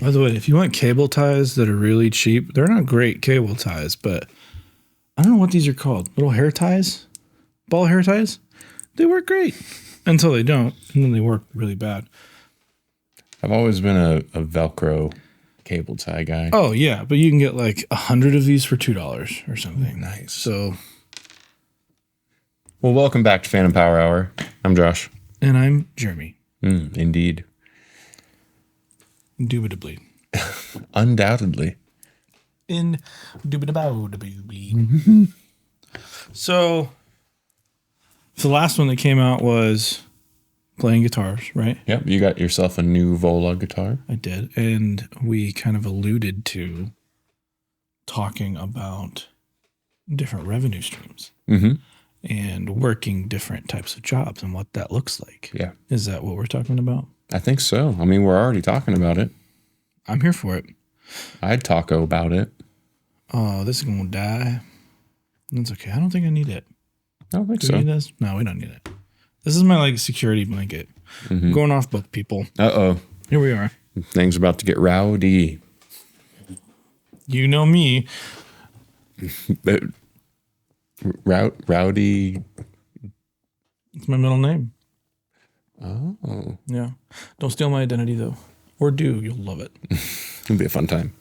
By the way, if you want cable ties that are really cheap, they're not great cable ties, but I don't know what these are called. Little hair ties? Ball hair ties? They work great until they don't, and then they work really bad. I've always been a Velcro cable tie guy. Oh, yeah, but you can get like 100 of these for $2 or something. Nice. So, well, welcome back to Phantom Power Hour. I'm Josh. And I'm Jeremy. Indeed. Indubitably. Undoubtedly. Indubitably. So, the last one that came out was playing guitars, right? Yep, you got yourself a new Vola guitar. I did. And we kind of alluded to talking about different revenue streams and working different types of jobs and what that looks like. Yeah. Is that what we're talking about? I think so. I mean, we're already talking about it. I'm here for it. I'd taco about it. Oh, this is going to die. That's okay. I don't think I need it. I don't think Do so. we need this? No, we don't need it. This is my like security blanket. Going off book, people. Uh-oh. Here we are. Things about to get rowdy. You know me. Rowdy. It's my middle name. Oh. Yeah. Don't steal my identity, though. Or do. You'll love it. It'll be a fun time.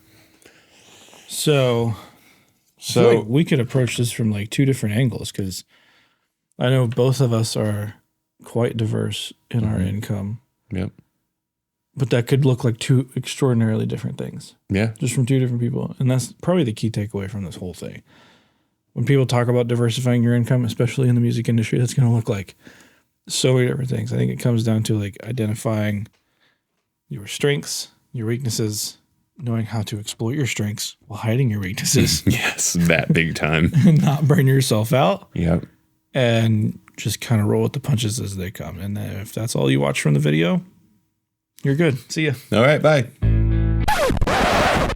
So I feel like we could approach this from like two different angles because I know both of us are quite diverse in our income. Yep. But that could look like two extraordinarily different things. Yeah. Just from two different people. And that's probably the key takeaway from this whole thing. When people talk about diversifying your income, especially in the music industry, that's going to look like so many different things. I think it comes down to like identifying your strengths, your weaknesses, knowing how to exploit your strengths while hiding your weaknesses. Yes, that big time. And not burn yourself out. Yep. And just kind of roll with the punches as they come. And then if that's all you watch from the video, you're good. See ya. All right, bye.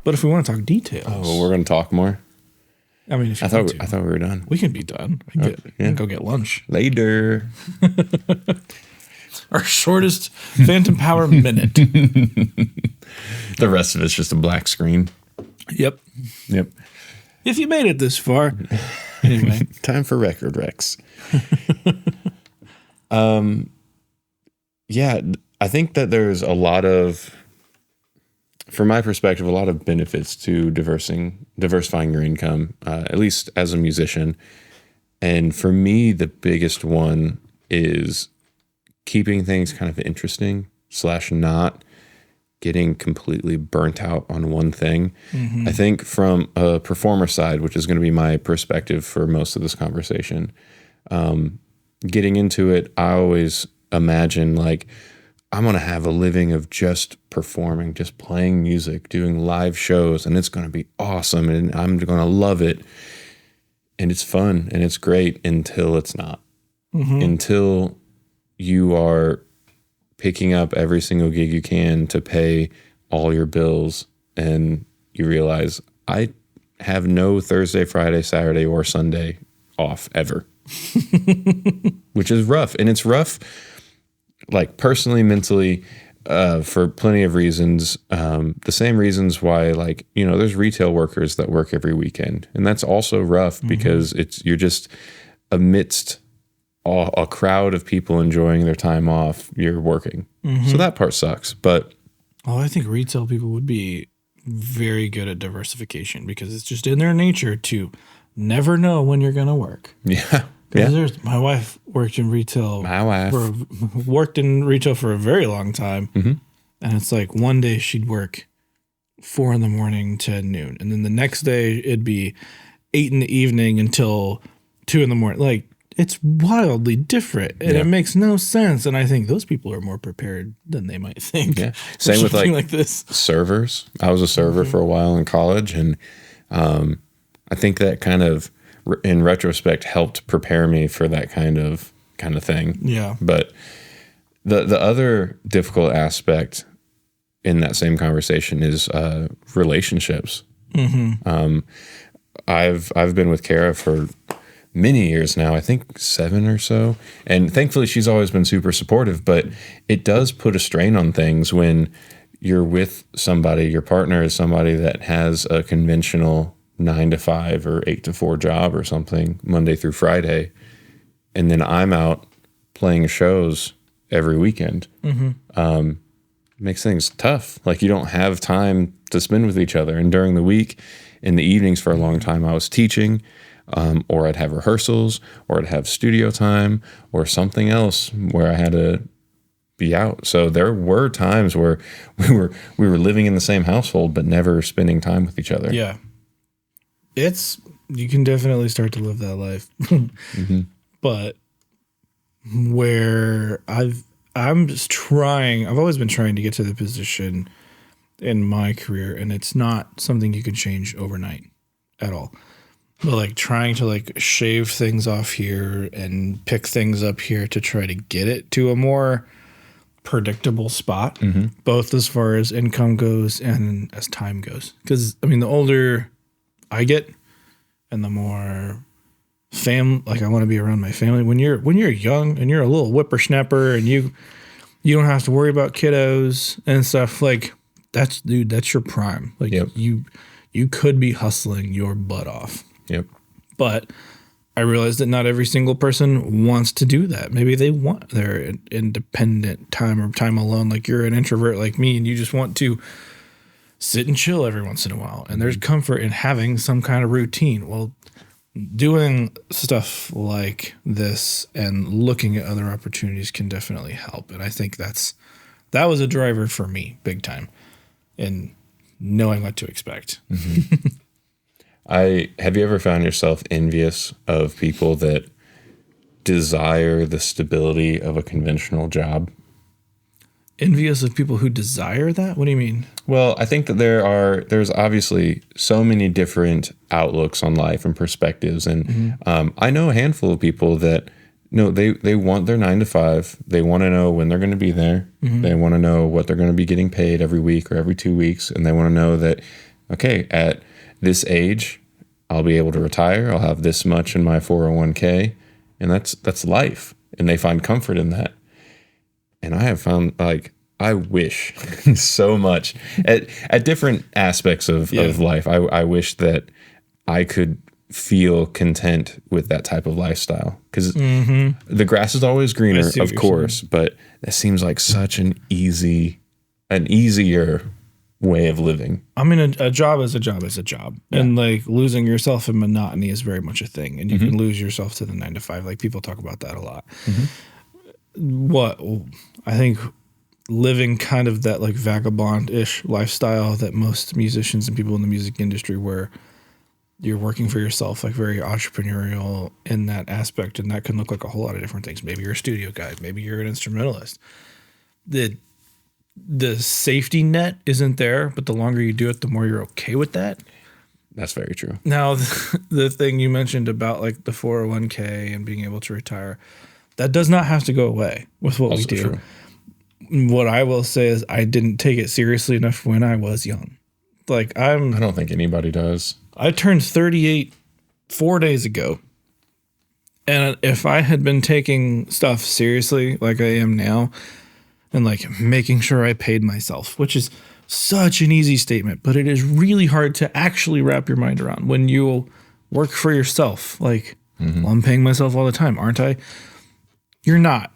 But if we want to talk details. Oh, well, we're going to talk more. I mean, if you I thought we were done. we can be done. We can go get lunch. Later. Our shortest Phantom Power minute. The rest of it's just a black screen. Yep. Yep. If you made it this far. Anyway. Time for record Rex. Yeah, I think that there's a lot of, from my perspective, a lot of benefits to diversifying your income, at least as a musician. And for me, the biggest one is keeping things kind of interesting / not getting completely burnt out on one thing. I think from a performer side, which is going to be my perspective for most of this conversation, getting into it, I always imagine like, I'm going to have a living of just performing, just playing music, doing live shows, and it's going to be awesome, and I'm going to love it. And it's fun, and it's great until it's not. Until you are picking up every single gig you can to pay all your bills, and you realize, I have no Thursday, Friday, Saturday, or Sunday off ever. Which is rough. And it's rough like personally, mentally, for plenty of reasons. The same reasons why, like, you know, there's retail workers that work every weekend, and that's also rough because you're just amidst a crowd of people enjoying their time off. You're working, so that part sucks. But I think retail people would be very good at diversification because it's just in their nature to never know when you're going to work. Yeah. My wife worked in retail. Worked in retail for a very long time, and it's like one day she'd work 4 a.m. to noon, and then the next day it'd be 8 p.m. until 2 a.m. Like, it's wildly different, and it makes no sense. And I think those people are more prepared than they might think. Yeah. Same with like this. Servers. I was a server for a while in college, and I think that kind of, in retrospect, helped prepare me for that kind of thing. Yeah. But the other difficult aspect in that same conversation is relationships. I've been with Kara for many years now, I think 7 or so. And thankfully she's always been super supportive, but it does put a strain on things when you're with somebody, your partner is somebody that has a conventional 9 to 5 or 8 to 4 job or something Monday through Friday, and then I'm out playing shows every weekend, makes things tough. Like, you don't have time to spend with each other. And during the week, in the evenings for a long time, I was teaching, or I'd have rehearsals, or I'd have studio time, or something else where I had to be out. So there were times where we were living in the same household, but never spending time with each other. Yeah. You can definitely start to live that life. But where I've always been trying to get to the position in my career, and it's not something you can change overnight at all. But like trying to like shave things off here and pick things up here to try to get it to a more predictable spot, both as far as income goes and as time goes. Because I mean, the older I get and the more I want to be around my family. When you're young and you're a little whippersnapper and you don't have to worry about kiddos and stuff, like that's your prime. Like you could be hustling your butt off. Yep. But I realize that not every single person wants to do that. Maybe they want their independent time or time alone. Like you're an introvert like me and you just want to sit and chill every once in a while. And there's comfort in having some kind of routine. Well, doing stuff like this and looking at other opportunities can definitely help. And I think that was a driver for me big time in knowing what to expect. Have you ever found yourself envious of people that desire the stability of a conventional job? Envious of people who desire that? What do you mean? Well, I think that there's obviously so many different outlooks on life and perspectives. And I know a handful of people that they want their 9 to 5. They want to know when they're going to be there. They want to know what they're going to be getting paid every week or every 2 weeks. And they want to know that, okay, at this age, I'll be able to retire. I'll have this much in my 401k. And that's life. And they find comfort in that. And I have found, like, I wish so much at different aspects of life. I wish that I could feel content with that type of lifestyle, because the grass is always greener, of course, but that seems like such an easier way of living. I mean, a job is a job is a job. Yeah. And like losing yourself in monotony is very much a thing. And you can lose yourself to the 9 to 5. Like people talk about that a lot. What I think living kind of that like vagabond-ish lifestyle that most musicians and people in the music industry, where you're working for yourself, like very entrepreneurial in that aspect. And that can look like a whole lot of different things. Maybe you're a studio guy. Maybe you're an instrumentalist. The safety net isn't there, but the longer you do it, the more you're okay with that. That's very true. Now, the thing you mentioned about like the 401k and being able to retire, that does not have to go away with what we do. True. What I will say is I didn't take it seriously enough when I was young. Like I don't think anybody does. I turned 38 4 days ago. And if I had been taking stuff seriously like I am now, and like making sure I paid myself, which is such an easy statement, but it is really hard to actually wrap your mind around when you work for yourself. Like, well, I'm paying myself all the time, aren't I? You're not.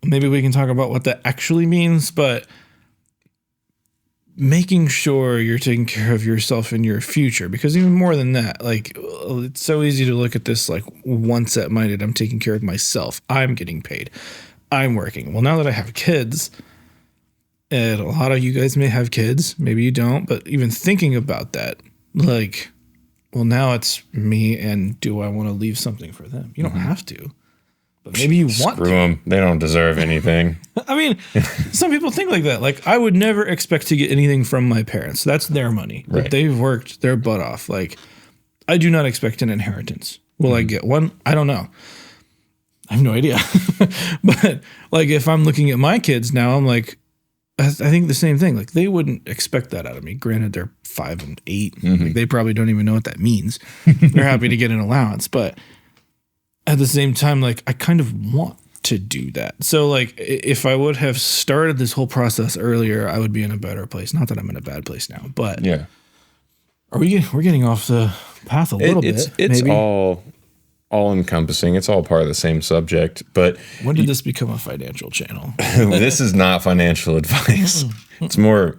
Maybe we can talk about what that actually means, but making sure you're taking care of yourself in your future, because even more than that, like it's so easy to look at this like one-set-minded. I'm taking care of myself. I'm getting paid. I'm working. Well, now that I have kids, and a lot of you guys may have kids, maybe you don't, but even thinking about that, like, well, now it's me, and do I want to leave something for them? You don't have to, but maybe you want to. Screw them. They don't deserve anything. I mean, some people think like that. Like, I would never expect to get anything from my parents. That's their money. Right. Like, they've worked their butt off. Like, I do not expect an inheritance. Will I get one? I don't know. I have no idea. But like, if I'm looking at my kids now, I'm like, I think the same thing. Like, they wouldn't expect that out of me. Granted, they're 5 and 8. Like, they probably don't even know what that means. They're happy to get an allowance. But at the same time, like, I kind of want to do that. So like if I would have started this whole process earlier, I would be in a better place. Not that I'm in a bad place now, but yeah. We're getting off the path a little bit. It's maybe all encompassing. It's all part of the same subject. But when did this become a financial channel? This is not financial advice. It's more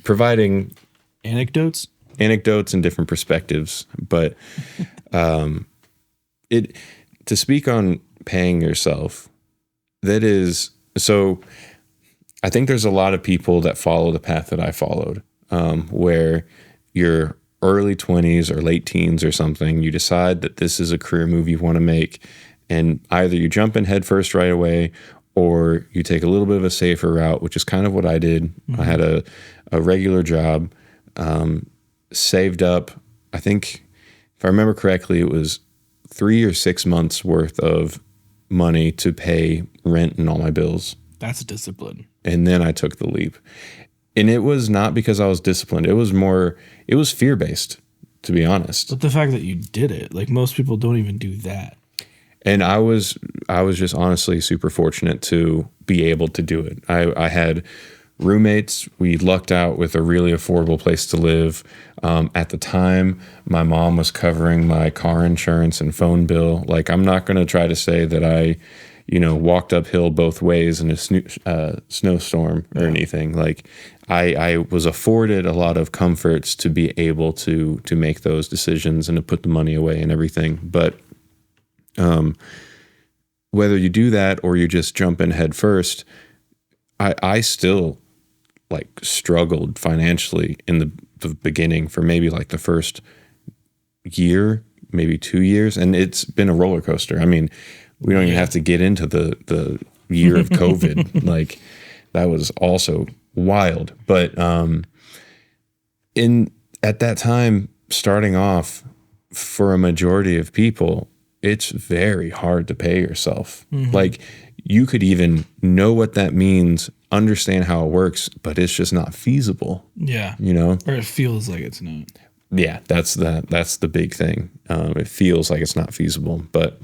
providing anecdotes and different perspectives. But to speak on paying yourself, that is so. I think there's a lot of people that follow the path that I followed, where you're early 20s or late teens or something, you decide that this is a career move you want to make, and either you jump in head first right away or you take a little bit of a safer route, which is kind of what I did. Mm-hmm. I had a regular job, saved up, I think, if I remember correctly, it was 3 or 6 months worth of money to pay rent and all my bills. That's discipline. And then I took the leap. And it was not because I was disciplined. It was fear-based, to be honest. But the fact that you did it, like most people don't even do that. And I was just honestly super fortunate to be able to do it. I had roommates. We lucked out with a really affordable place to live. At the time, my mom was covering my car insurance and phone bill. Like, I'm not going to try to say that I walked uphill both ways in a snowstorm or anything. Like I was afforded a lot of comforts to be able to make those decisions and to put the money away and everything. But whether you do that or you just jump in head first, I still like struggled financially in the beginning for maybe like the first year, maybe 2 years. And it's been a roller coaster. I mean, we don't even have to get into the year of COVID. Like that was also wild. But at that time, starting off, for a majority of people, it's very hard to pay yourself. Mm-hmm. Like you could even know what that means, understand how it works, but it's just not feasible. Yeah. Or it feels like it's not. Yeah, that's the big thing. It feels like it's not feasible. But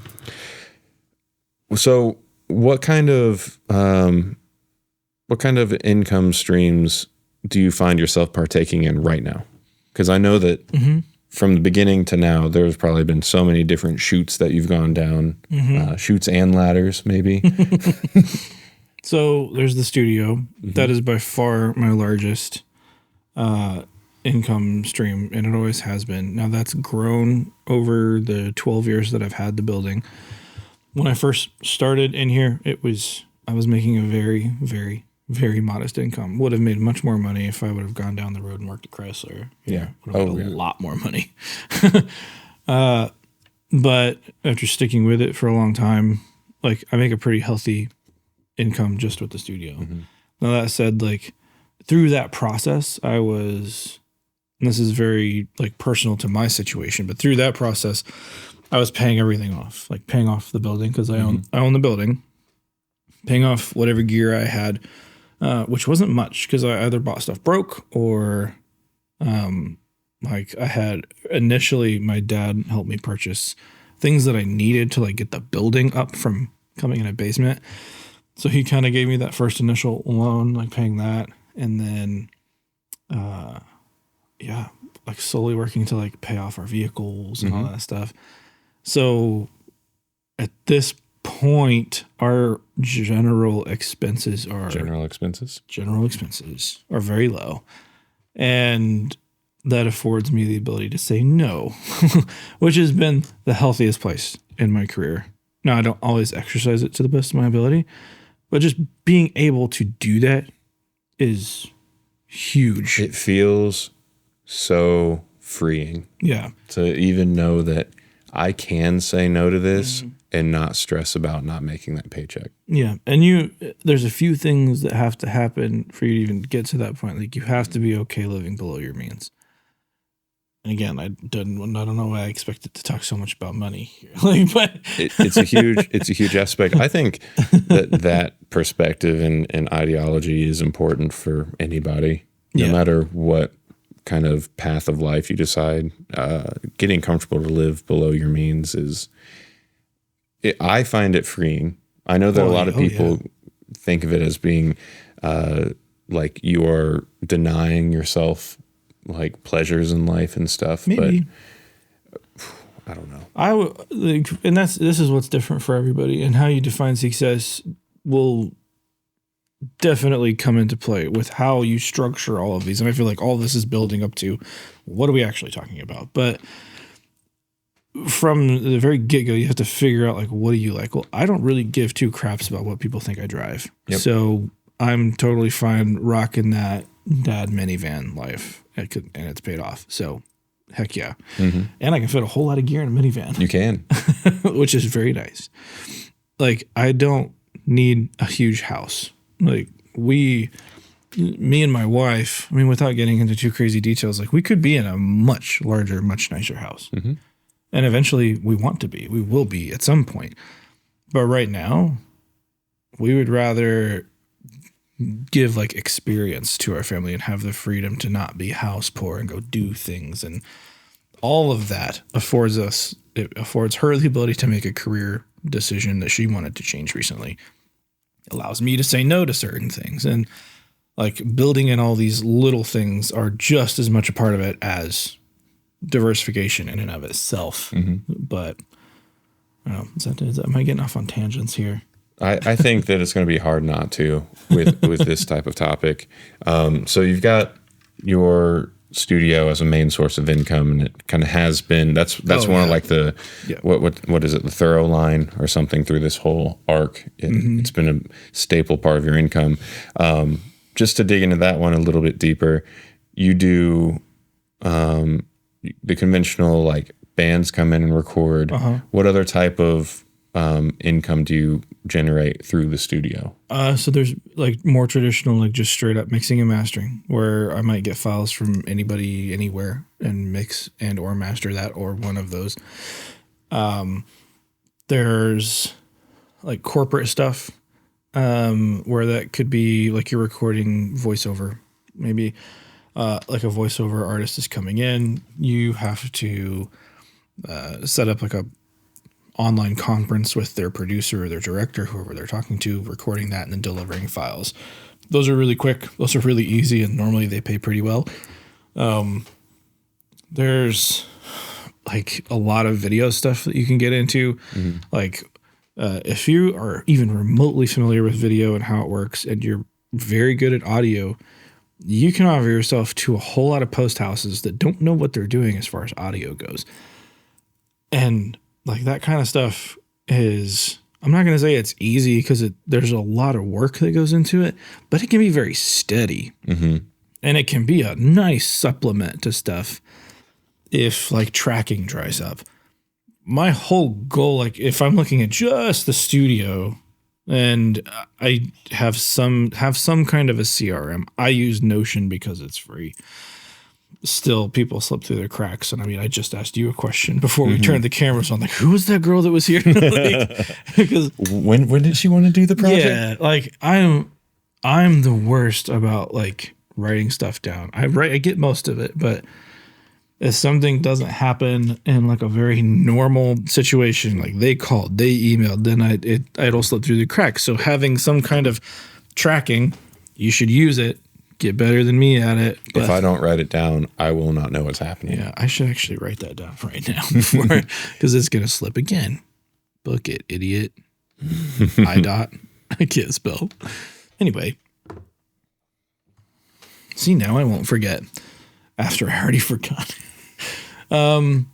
so what kind of income streams do you find yourself partaking in right now? Because I know that from the beginning to now, there's probably been so many different chutes that you've gone down, chutes and ladders, maybe. So there's the studio. Mm-hmm. That is by far my largest income stream, and it always has been. Now that's grown over the 12 years that I've had the building. When I first started in here, I was making a very, very, very modest income. Would have made much more money if I would have gone down the road and worked at Chrysler. Yeah. Would have made a lot more money. But after sticking with it for a long time, like I make a pretty healthy income just with the studio. Mm-hmm. Now that said, like through that process, and this is very like personal to my situation, but through that process, I was paying everything off, like paying off the building because I own the building, paying off whatever gear I had, which wasn't much because I either bought stuff broke or like I had initially my dad helped me purchase things that I needed to like get the building up from coming in a basement. So he kind of gave me that first initial loan, like paying that. And then, like slowly working to like pay off our vehicles and all that stuff. So at this point, our general expenses are very low. And that affords me the ability to say no, which has been the healthiest place in my career. Now, I don't always exercise it to the best of my ability, but just being able to do that is huge. It feels so freeing. Yeah. To even know that I can say no to this and not stress about not making that paycheck. Yeah. And there's a few things that have to happen for you to even get to that point. Like you have to be okay living below your means. And again, I don't know why I expected to talk so much about money here. But it's a huge aspect. I think that perspective and ideology is important for anybody, no matter what kind of path of life you decide. Getting comfortable to live below your means I find it freeing. I know that a lot of people think of it as being like you're denying yourself like pleasures in life and stuff. Maybe. But I don't know. And this is what's different for everybody, and how you define success will definitely come into play with how you structure all of these. And I feel like all this is building up to what are we actually talking about? But from the very get-go, you have to figure out like, what do you like? Well, I don't really give two craps about what people think I drive. Yep. So I'm totally fine rocking that dad minivan life, and it's paid off. So heck yeah. Mm-hmm. And I can fit a whole lot of gear in a minivan. You can. Which is very nice. Like, I don't need a huge house. Like, me and my wife, I mean, without getting into too crazy details, like, we could be in a much larger, much nicer house. Mm-hmm. And eventually we want to be. We will be at some point. But right now, we would rather give like experience to our family and have the freedom to not be house poor and go do things. And all of that affords her the ability to make a career decision that she wanted to change recently. It allows me to say no to certain things. And like building in all these little things are just as much a part of it as diversification in and of itself. Mm-hmm. But I don't know, am I getting off on tangents here? I think that it's going to be hard not to with this type of topic. So you've got your studio as a main source of income, and it kind of has been. That's one of like the what is it, the thorough line or something through this whole arc. It's been a staple part of your income. Just to dig into that one a little bit deeper, you do the conventional like bands come in and record. Uh-huh. What other type of income do you generate through the studio? So there's like more traditional, like just straight up mixing and mastering, where I might get files from anybody, anywhere, and mix and or master that or one of those. There's like corporate stuff, where that could be like you're recording voiceover, maybe like a voiceover artist is coming in. You have to set up like a online conference with their producer or their director, whoever they're talking to, recording that and then delivering files. Those are really quick. Those are really easy, and normally they pay pretty well. There's like a lot of video stuff that you can get into. Mm-hmm. Like if you are even remotely familiar with video and how it works, and you're very good at audio, you can offer yourself to a whole lot of post houses that don't know what they're doing as far as audio goes. And like that kind of stuff is, I'm not going to say it's easy because there's a lot of work that goes into it, but it can be very steady. Mm-hmm. And it can be a nice supplement to stuff if like tracking dries up. My whole goal, like if I'm looking at just the studio and I have some kind of a CRM, I use Notion because it's free. Still, people slip through their cracks. And I mean, I just asked you a question before we turned the cameras on. Like, who was that girl that was here? Because when did she want to do the project? Yeah, like I'm the worst about like writing stuff down. I get most of it, but if something doesn't happen in like a very normal situation, like they called, they emailed, then it'll slip through the cracks. So having some kind of tracking, you should use it. Get better than me at it. But if I don't write it down, I will not know what's happening. Yeah, I should actually write that down right now because it's going to slip again. Book it, idiot. I can't spell. Anyway. See, now I won't forget after I already forgot. I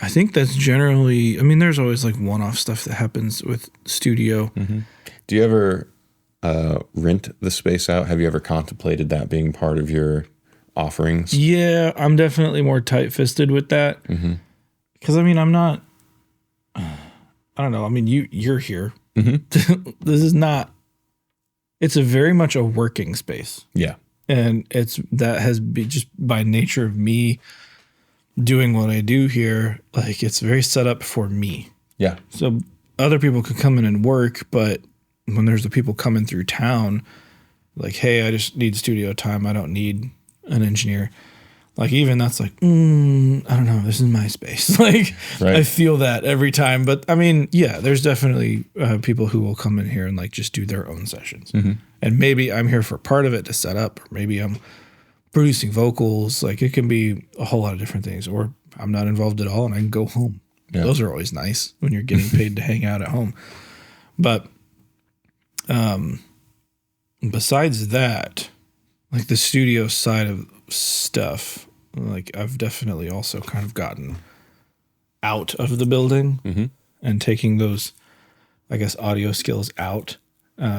think that's generally, I mean, there's always like one-off stuff that happens with studio. Mm-hmm. Do you ever rent the space out? Have you ever contemplated that being part of your offerings? Yeah, I'm definitely more tight-fisted with that. Because I mean, I'm not. I don't know. I mean, you're here. Mm-hmm. This is not. It's a very much a working space. Yeah, and that has been just by nature of me doing what I do here. Like it's very set up for me. Yeah. So other people could come in and work, but when there's the people coming through town, like, hey, I just need studio time. I don't need an engineer. Like even that's like, I don't know, this is my space. Like Right. I feel that every time. But I mean, yeah, there's definitely people who will come in here and like just do their own sessions. And maybe I'm here for part of it to set up, or maybe I'm producing vocals. Like it can be a whole lot of different things, or I'm not involved at all and I can go home. Yeah. Those are always nice when you're getting paid to hang out at home. But besides that, like the studio side of stuff, like I've definitely also kind of gotten out of the building and taking those, I guess, audio skills out.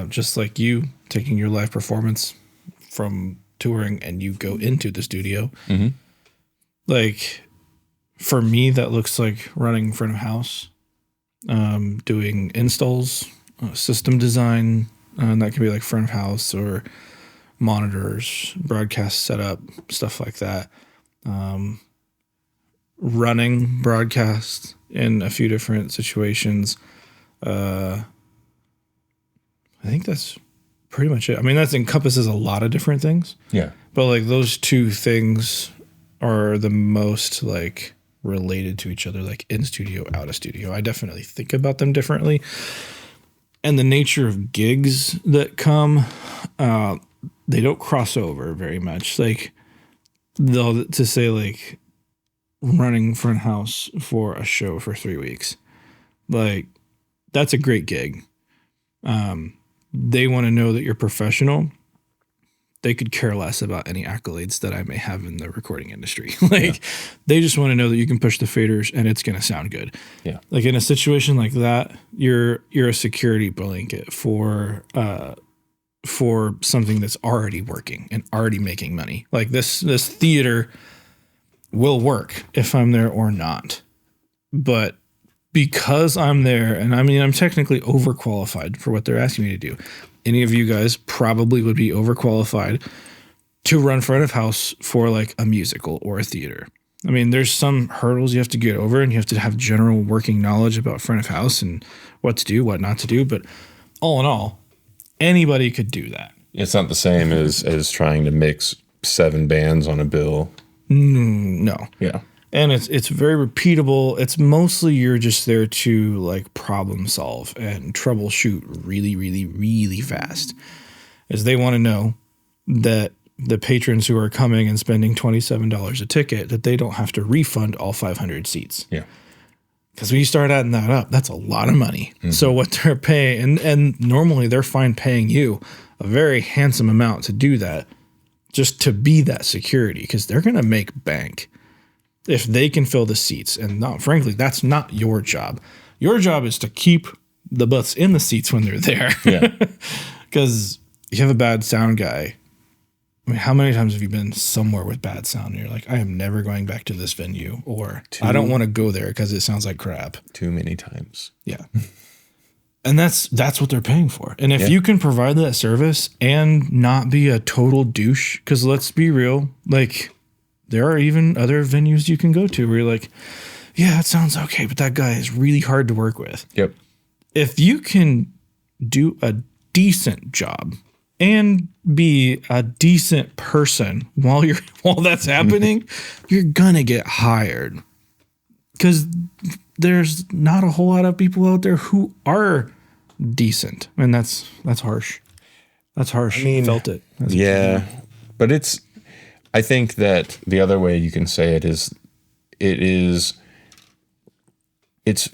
Just like you taking your live performance from touring and you go into the studio. Like for me, that looks like running front of house, doing installs, system design, and that can be like front of house or monitors, broadcast setup, stuff like that. Running broadcast in a few different situations. I think that's pretty much it. I mean, that encompasses a lot of different things. Yeah. But like those two things are the most like related to each other, like in studio, out of studio. I definitely think about them differently. And the nature of gigs that come, they don't cross over very much. Like they'll to say like running front house for a show for 3 weeks, like that's a great gig. They want to know that you're professional. They could care less about any accolades that I may have in the recording industry. They just want to know that you can push the faders and it's going to sound good. Yeah. Like in a situation like that, you're a security blanket for something that's already working and already making money. Like this theater will work if I'm there or not. But because I'm there, and I mean, I'm technically overqualified for what they're asking me to do. Any of you guys probably would be overqualified to run front of house for like a musical or a theater. I mean, there's some hurdles you have to get over and you have to have general working knowledge about front of house and what to do, what not to do. But all in all, anybody could do that. It's not the same as trying to mix 7 bands on a bill. No. Yeah. And it's very repeatable. It's mostly you're just there to like problem solve and troubleshoot really, really, really fast. As they want to know that the patrons who are coming and spending $27 a ticket, that they don't have to refund all 500 seats. Yeah. Because when you start adding that up, that's a lot of money. So what they're paying, and normally they're fine paying you a very handsome amount to do that, just to be that security, because they're going to make bank if they can fill the seats. And not, frankly, that's not your job. Your job is to keep the butts in the seats when they're there. Yeah. Because you have a bad sound guy. I mean, how many times have you been somewhere with bad sound and you're like, I am never going back to this venue, or I don't want to go there because it sounds like crap. Too many times. Yeah. And that's what they're paying for. And if you can provide that service and not be a total douche, because let's be real, like there are even other venues you can go to where you're like, yeah, it sounds okay, but that guy is really hard to work with. Yep. If you can do a decent job and be a decent person while that's happening, you're gonna get hired. Because there's not a whole lot of people out there who are decent. And that's harsh. That's harsh. I mean, felt it. Yeah. But I think that the other way you can say it is it's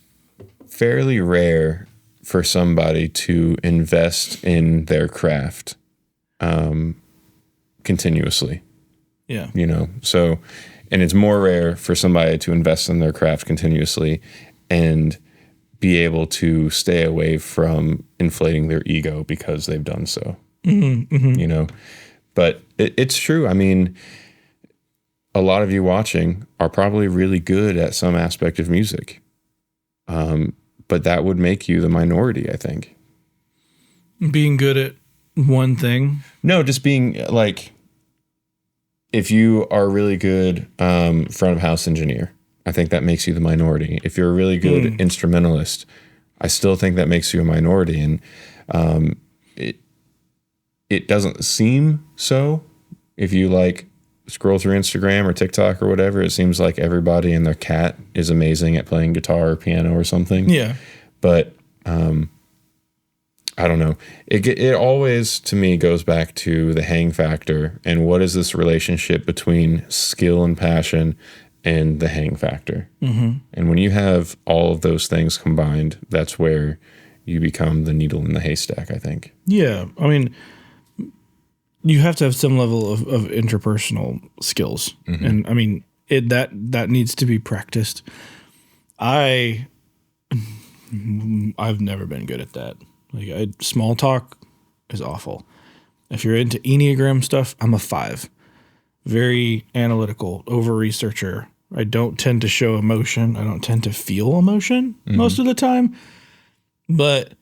fairly rare for somebody to invest in their craft continuously. Yeah. You know, so, and it's more rare for somebody to invest in their craft continuously and be able to stay away from inflating their ego because they've done so. You know, but it's true. I mean, a lot of you watching are probably really good at some aspect of music. But that would make you the minority, I think. Being good at one thing? No, just being like, if you are a really good front of house engineer, I think that makes you the minority. If you're a really good instrumentalist, I still think that makes you a minority. And it doesn't seem so if you like scroll through Instagram or TikTok or whatever, it seems like everybody and their cat is amazing at playing guitar or piano or something. Yeah. But I don't know. It always, to me, goes back to the hang factor and what is this relationship between skill and passion and the hang factor. Mm-hmm. And when you have all of those things combined, that's where you become the needle in the haystack, I think. Yeah. I mean, you have to have some level of interpersonal skills. Mm-hmm. And I mean, that needs to be practiced. I've never been good at that. Like small talk is awful. If you're into Enneagram stuff, I'm a 5. Very analytical, over-researcher. I don't tend to show emotion. I don't tend to feel emotion most of the time. But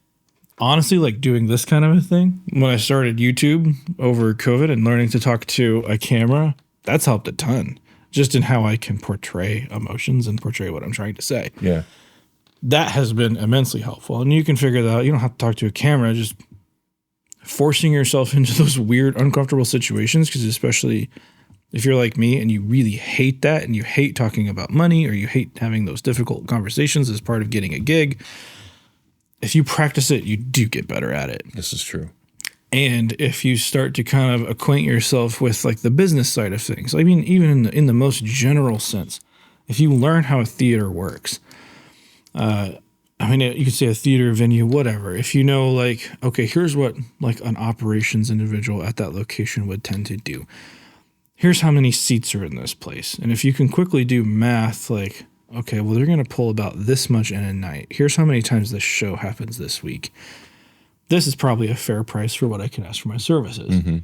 honestly, like doing this kind of a thing, when I started YouTube over COVID and learning to talk to a camera, that's helped a ton. Just in how I can portray emotions and portray what I'm trying to say. Yeah. That has been immensely helpful. And you can figure that out. You don't have to talk to a camera, just forcing yourself into those weird, uncomfortable situations, because especially if you're like me and you really hate that and you hate talking about money or you hate having those difficult conversations as part of getting a gig, if you practice it, you do get better at it. This is true. And if you start to kind of acquaint yourself with like the business side of things, I mean, even in the most general sense, if you learn how a theater works, I mean, you could say a theater venue, whatever. If you know, like, okay, here's what like an operations individual at that location would tend to do. Here's how many seats are in this place. And if you can quickly do math, like, okay, well, they're going to pull about this much in a night. Here's how many times this show happens this week. This is probably a fair price for what I can ask for my services. Mm-hmm.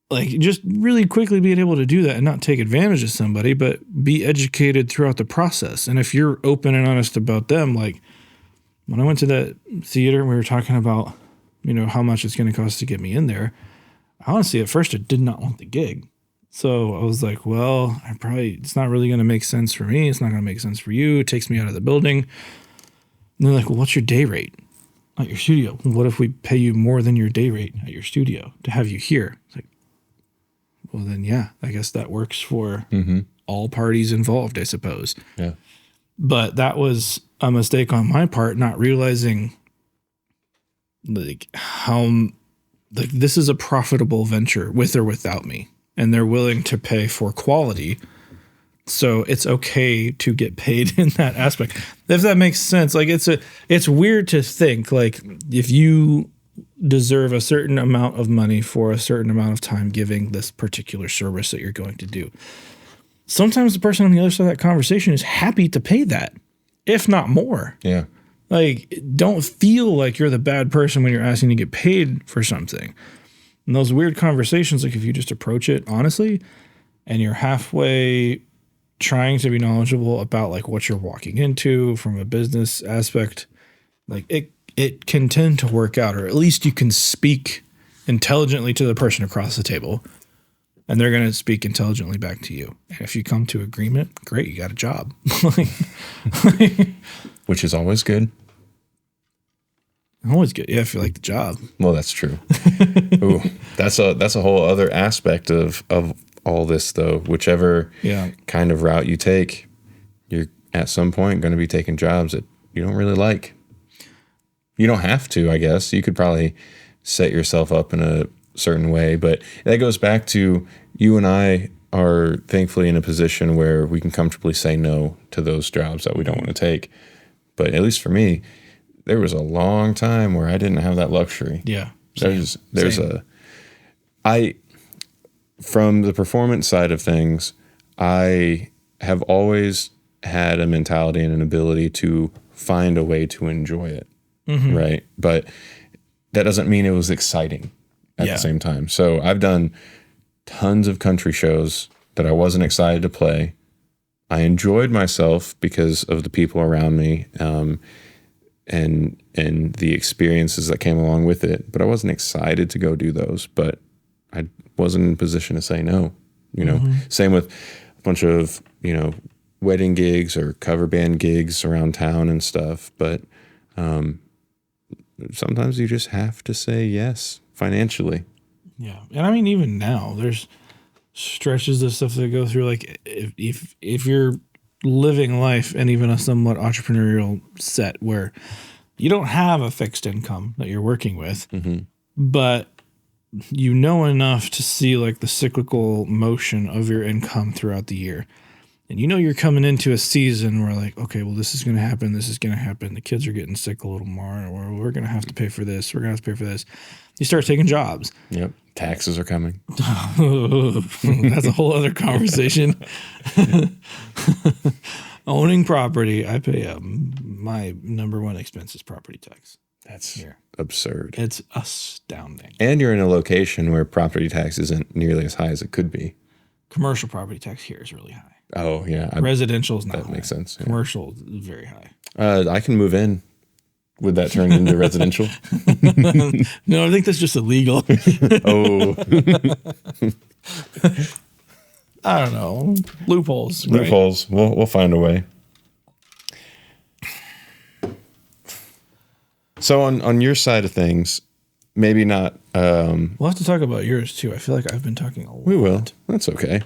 Like, just really quickly being able to do that and not take advantage of somebody, but be educated throughout the process. And if you're open and honest about them, like when I went to that theater and we were talking about, you know, how much it's going to cost to get me in there, honestly, at first I did not want the gig. So I was like, well, it's not really going to make sense for me. It's not going to make sense for you. It takes me out of the building. And they're like, well, what's your day rate at your studio? What if we pay you more than your day rate at your studio to have you here? It's like, well, then, yeah, I guess that works for all parties involved, I suppose. Yeah. But that was a mistake on my part, not realizing like how like this is a profitable venture with or without me, and they're willing to pay for quality. So it's okay to get paid in that aspect. If that makes sense. Like it's weird to think like if you deserve a certain amount of money for a certain amount of time giving this particular service that you're going to do. Sometimes the person on the other side of that conversation is happy to pay that, if not more. Yeah. Like, don't feel like you're the bad person when you're asking to get paid for something. And those weird conversations, like if you just approach it honestly and you're halfway trying to be knowledgeable about like what you're walking into from a business aspect, like it can tend to work out, or at least you can speak intelligently to the person across the table and they're going to speak intelligently back to you. And if you come to agreement, great, you got a job. Which is always good. Always good. Yeah, if you like the job. Well, that's true. Ooh, that's a whole other aspect of all this, though. Whichever kind of route you take, you're at some point going to be taking jobs that you don't really like. You don't have to, I guess. You could probably set yourself up in a certain way, but that goes back to you and I are thankfully in a position where we can comfortably say no to those jobs that we don't want to take. But at least for me, there was a long time where I didn't have that luxury. Yeah. From the performance side of things, I have always had a mentality and an ability to find a way to enjoy it. Mm-hmm. Right. But that doesn't mean it was exciting at the same time. So I've done tons of country shows that I wasn't excited to play. I enjoyed myself because of the people around me and the experiences that came along with it. But I wasn't excited to go do those. But I wasn't in a position to say no. You know, same with a bunch of, wedding gigs or cover band gigs around town and stuff. But sometimes you just have to say yes financially. Yeah. And I mean, even now, there's stretches of stuff they go through. Like if you're living life and even a somewhat entrepreneurial set where you don't have a fixed income that you're working with, but you know enough to see like the cyclical motion of your income throughout the year. And you know you're coming into a season where like, okay, well, this is going to happen. This is going to happen. The kids are getting sick a little more. Or we're going to have to pay for this. We're going to have to pay for this. You start taking jobs. Yep. Taxes are coming. That's a whole other conversation. Owning property, I pay my number one expense is property tax. That's absurd. It's astounding. And you're in a location where property tax isn't nearly as high as it could be. Commercial property tax here is really high. Oh, yeah. Residential is not high. That makes sense. Yeah. Commercial is very high. I can move in. Would that turn into residential? No, I think that's just illegal. Oh. I don't know. Loopholes. Loopholes. Right? We'll find a way. So on your side of things, maybe not. We'll have to talk about yours too. I feel like I've been talking a lot. We will. That's okay.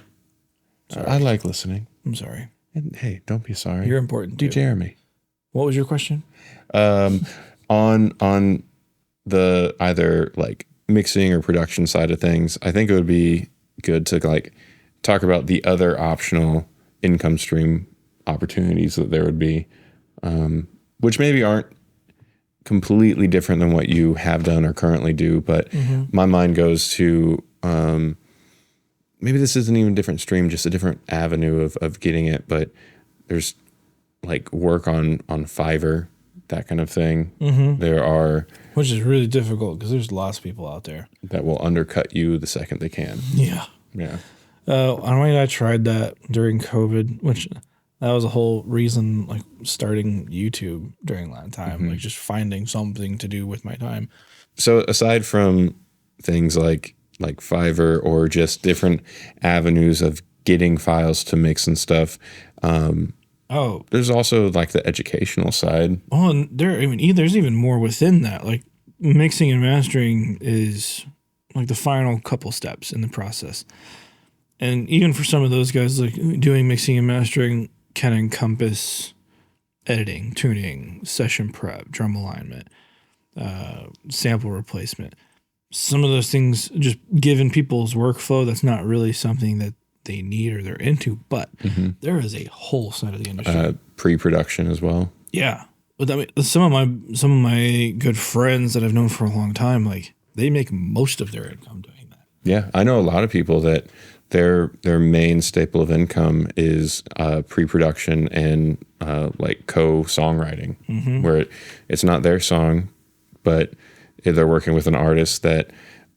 I like listening. I'm sorry. And hey, don't be sorry. You're important too. Jeremy. What was your question? On the either like mixing or production side of things, I think it would be good to like talk about the other optional income stream opportunities that there would be, which maybe aren't completely different than what you have done or currently do, but my mind goes to maybe this isn't even a different stream, just a different avenue of getting it, but there's like work on Fiverr, that kind of thing. There are... Which is really difficult because there's lots of people out there that will undercut you the second they can. Yeah. Yeah. I tried that during COVID, which that was a whole reason, like starting YouTube during that time, like just finding something to do with my time. So aside from things like Fiverr or just different avenues of getting files to mix and stuff, there's also like the educational side. Oh, and there's even more within that. Like mixing and mastering is like the final couple steps in the process. And even for some of those guys, like doing mixing and mastering can encompass editing, tuning, session prep, drum alignment, sample replacement. Some of those things, just given people's workflow, that's not really something that they need or they're into, but there is a whole side of the industry. Pre-production as well. Yeah. But I mean, some of my good friends that I've known for a long time, like they make most of their income doing that. Yeah. I know a lot of people that their main staple of income is pre-production and like co-songwriting, where it's not their song, but they're working with an artist that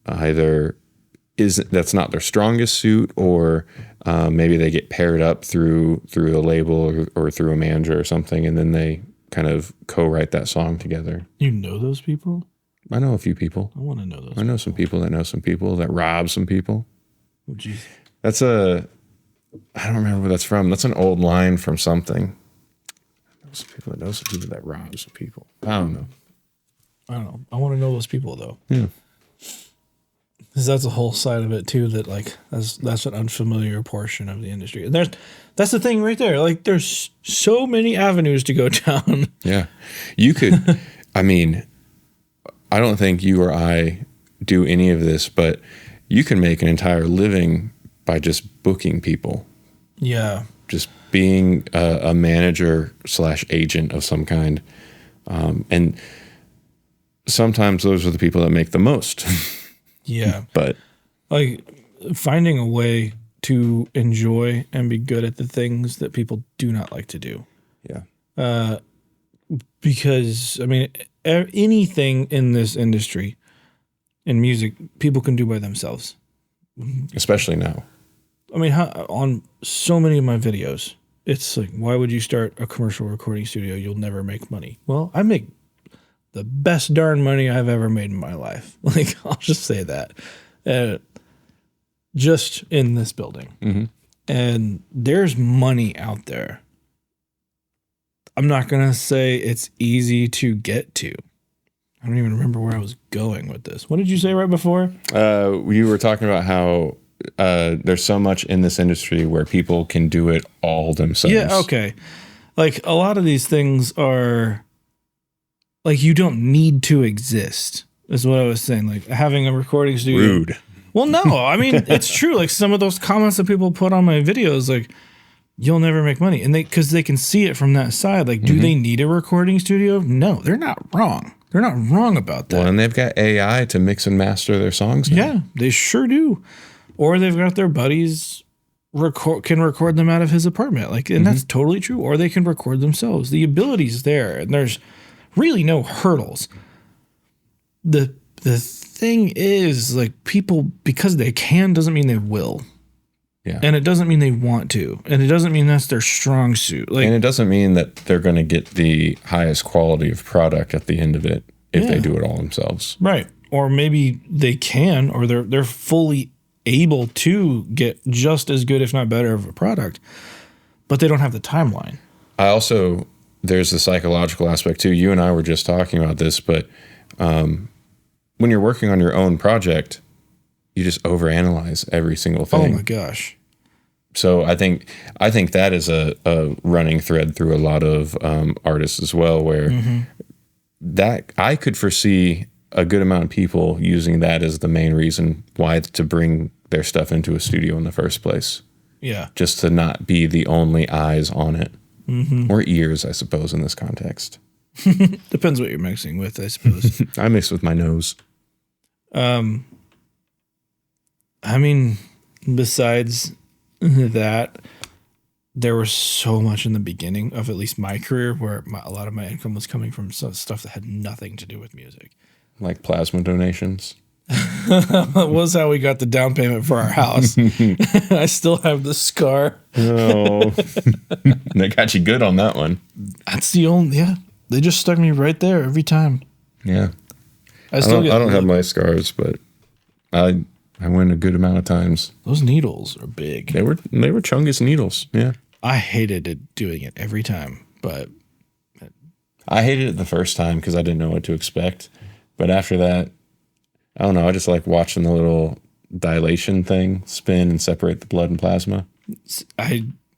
either that's not their strongest suit, or maybe they get paired up through a label or through a manager or something, and then they kind of co-write that song together. You know those people? I know a few people. I want to know those. I know some people that know some people that rob some people. Oh, geez. I don't remember where that's from. That's an old line from something. I know some people that know some people that rob some people. I don't know. I want to know those people though. Yeah. Because that's a whole side of it too. That like that's an unfamiliar portion of the industry. And that's the thing right there. Like there's so many avenues to go down. Yeah, you could. I mean, I don't think you or I do any of this, but you can make an entire living by just booking people. Yeah, just being a manager / agent of some kind, and sometimes those are the people that make the most. Yeah. But like finding a way to enjoy and be good at the things that people do not like to do. Yeah. Because I mean, anything in this industry, in music, people can do by themselves. Especially now. I mean, on so many of my videos, it's like, why would you start a commercial recording studio? You'll never make money. Well, I make the best darn money I've ever made in my life. Like, I'll just say that. Just in this building. And there's money out there. I'm not going to say it's easy to get to. I don't even remember where I was going with this. What did you say right before? We were talking about how there's so much in this industry where people can do it all themselves. Yeah, okay. Like a lot of these things are like you don't need to exist, is what I was saying. Like having a recording studio. Rude. Well, no, I mean, it's true. Like some of those comments that people put on my videos, like, you'll never make money. And because they can see it from that side. Like, do they need a recording studio? No, they're not wrong. They're not wrong about that. Well, and they've got AI to mix and master their songs now. Yeah, they sure do. Or they've got their buddies can record them out of his apartment. Like, and that's totally true. Or they can record themselves. The ability's there, and there's really no hurdles. The thing is, like, people, because they can doesn't mean they will. Yeah. And it doesn't mean they want to. And it doesn't mean that's their strong suit. Like, and it doesn't mean that they're going to get the highest quality of product at the end of it if they do it all themselves. Right. Or maybe they can, or they're fully able to get just as good, if not better, of a product, but they don't have the timeline. There's the psychological aspect too. You and I were just talking about this, but when you're working on your own project, you just overanalyze every single thing. Oh my gosh. So I think that is a running thread through a lot of artists as well, where that I could foresee a good amount of people using that as the main reason why to bring their stuff into a studio in the first place. Yeah. Just to not be the only eyes on it. Or ears, I suppose, in this context. Depends what you're mixing with, I suppose. I mix with my nose. I mean, besides that, there was so much in the beginning of at least my career where a lot of my income was coming from stuff that had nothing to do with music. Like plasma donations. That was how we got the down payment for our house. I still have the scar. Oh, they got you good on that one. That's the only, they just stuck me right there every time. Yeah. I don't have my scars, but I went a good amount of times. Those needles are big. They were chungus needles. Yeah. I hated it doing it every time, but I hated it the first time because I didn't know what to expect. But after that, I don't know. I just like watching the little dilation thing spin and separate the blood and plasma.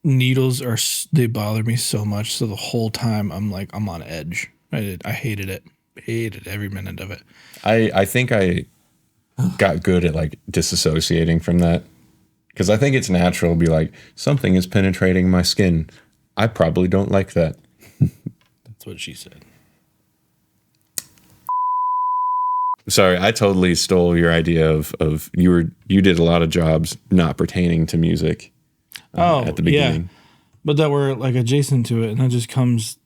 Needles they bother me so much. So the whole time I'm on edge. I hated it. Hated every minute of it. I think I got good at like disassociating from that, because I think it's natural to be like, something is penetrating my skin. I probably don't like that. That's what she said. Sorry, I totally stole your idea of you did a lot of jobs not pertaining to music at the beginning. Yeah. But that were like adjacent to it, and that just comes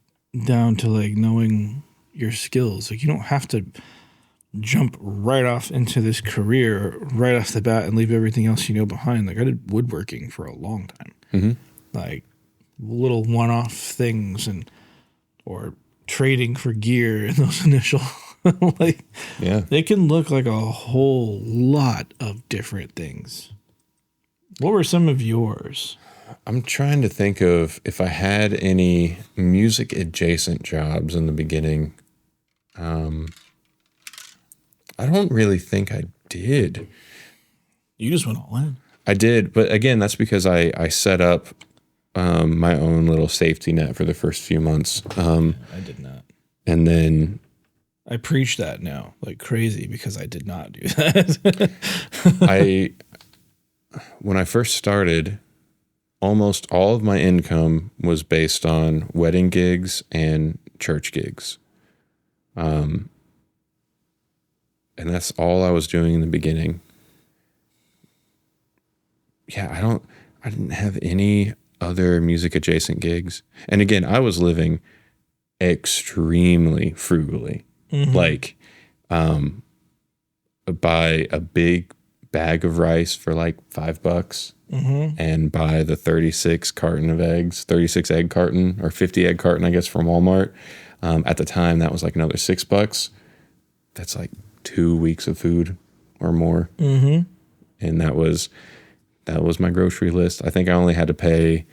down to like knowing your skills. Like you don't have to jump right off into this career right off the bat and leave everything else you know behind. Like I did woodworking for a long time. Like little one-off things or trading for gear in those initial they can look like a whole lot of different things. What were some of yours? I'm trying to think of if I had any music adjacent jobs in the beginning. I don't really think I did. You just went all in. I did, but again, that's because I set up my own little safety net for the first few months. I did not. And then I preach that now like crazy because I did not do that. When I first started, almost all of my income was based on wedding gigs and church gigs. And that's all I was doing in the beginning. Yeah, I didn't have any other music adjacent gigs. And again, I was living extremely frugally. Like, buy a big bag of rice for like $5 and buy the 36 egg carton or 50 egg carton, I guess, from Walmart. At the time, that was like another $6. That's like 2 weeks of food or more. And that was my grocery list. I think I only had to pay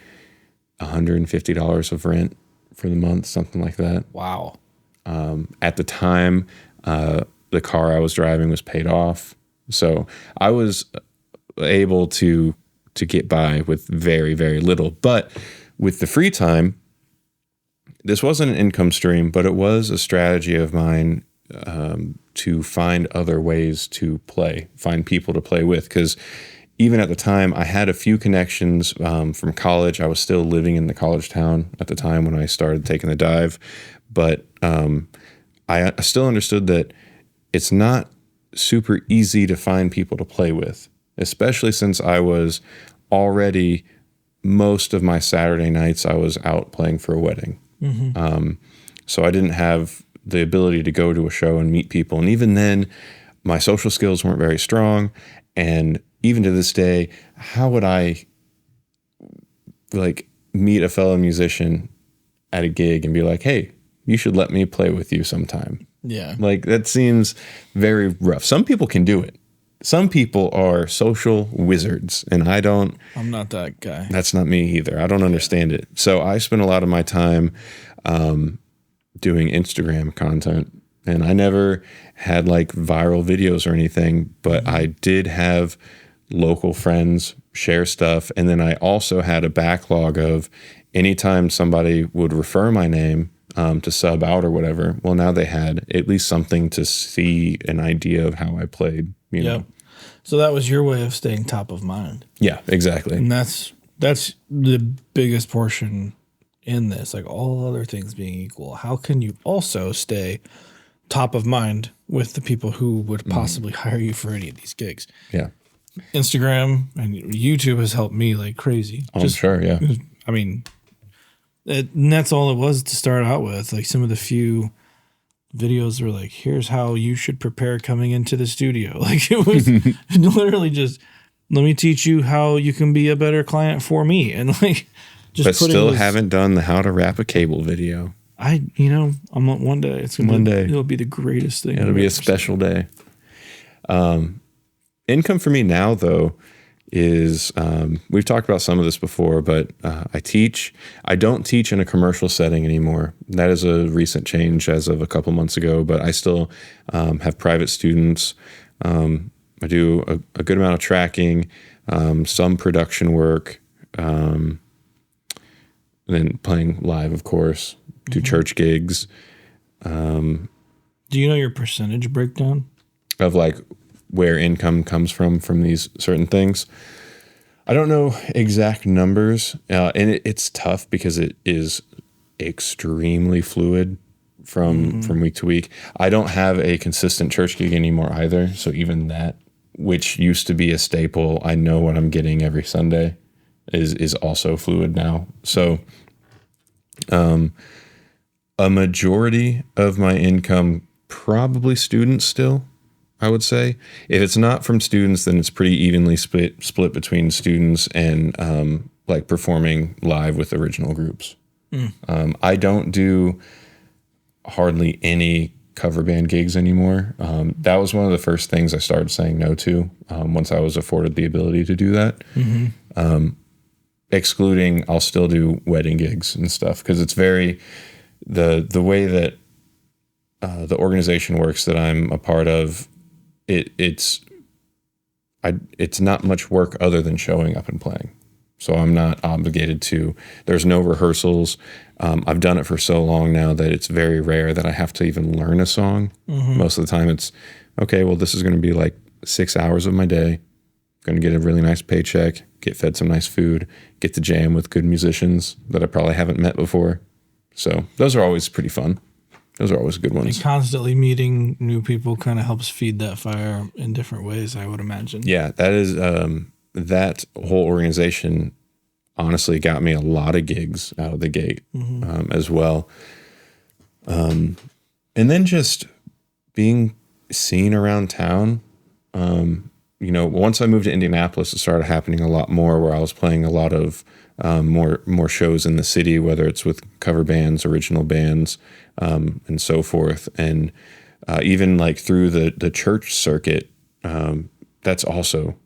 $150 of rent for the month, something like that. Wow. At the time, the car I was driving was paid off. So I was able to get by with very, very little. But with the free time, this wasn't an income stream, but it was a strategy of mine to find other ways to play, find people to play with. Because even at the time, I had a few connections from college. I was still living in the college town at the time when I started taking the dive. But I still understood that it's not super easy to find people to play with, especially since I was already, most of my Saturday nights, I was out playing for a wedding. So I didn't have the ability to go to a show and meet people. And even then, my social skills weren't very strong. And even to this day, how would I like meet a fellow musician at a gig and be like, hey, you should let me play with you sometime? Yeah. Like, that seems very rough. Some people can do it. Some people are social wizards, and I'm not that guy. That's not me either. I don't understand it. So I spend a lot of my time doing Instagram content, and I never had like viral videos or anything, but I did have local friends share stuff. And then I also had a backlog of anytime somebody would refer my name to sub out or whatever, well, now they had at least something to see, an idea of how I played, you know? So that was your way of staying top of mind. Yeah, exactly. And that's the biggest portion in this, like all other things being equal. How can you also stay top of mind with the people who would possibly hire you for any of these gigs? Yeah. Instagram and YouTube has helped me like crazy. I'm sure, yeah. I mean, and that's all it was to start out with. Like some of the few videos were like, here's how you should prepare coming into the studio. Like it was literally just, let me teach you how you can be a better client for me. And like, just but still haven't done the how to wrap a cable video. I'm on one day. It'll be the greatest thing. It'll be a special day. Income for me now, though, is we've talked about some of this before, but I teach. I don't teach in a commercial setting anymore. That is a recent change as of a couple months ago, but I still have private students. I do a good amount of tracking, some production work, and then playing live, of course, do church gigs. Do you know your percentage breakdown? Of like where income comes from these certain things. I don't know exact numbers, and it's tough because it is extremely fluid from week to week. I don't have a consistent church gig anymore either, so even that, which used to be a staple, I know what I'm getting every Sunday, is also fluid now. So a majority of my income, probably students still, I would say. If it's not from students, then it's pretty evenly split between students and like performing live with original groups. I don't do hardly any cover band gigs anymore. That was one of the first things I started saying no to once I was afforded the ability to do that. Excluding, I'll still do wedding gigs and stuff because it's very the way that the organization works that I'm a part of. It's not much work other than showing up and playing. So I'm not obligated to, there's no rehearsals. I've done it for so long now that it's very rare that I have to even learn a song. Most of the time it's, okay, well, this is going to be like 6 hours of my day. Going to get a really nice paycheck, get fed some nice food, get to jam with good musicians that I probably haven't met before. So those are always pretty fun. Those are always good ones. And constantly meeting new people kind of helps feed that fire in different ways, I would imagine. Yeah, that is that whole organization honestly got me a lot of gigs out of the gate as well. And then just being seen around town. Once I moved to Indianapolis, it started happening a lot more where I was playing a lot of more shows in the city, whether it's with cover bands, original bands, and so forth. And even like through the church circuit, that's also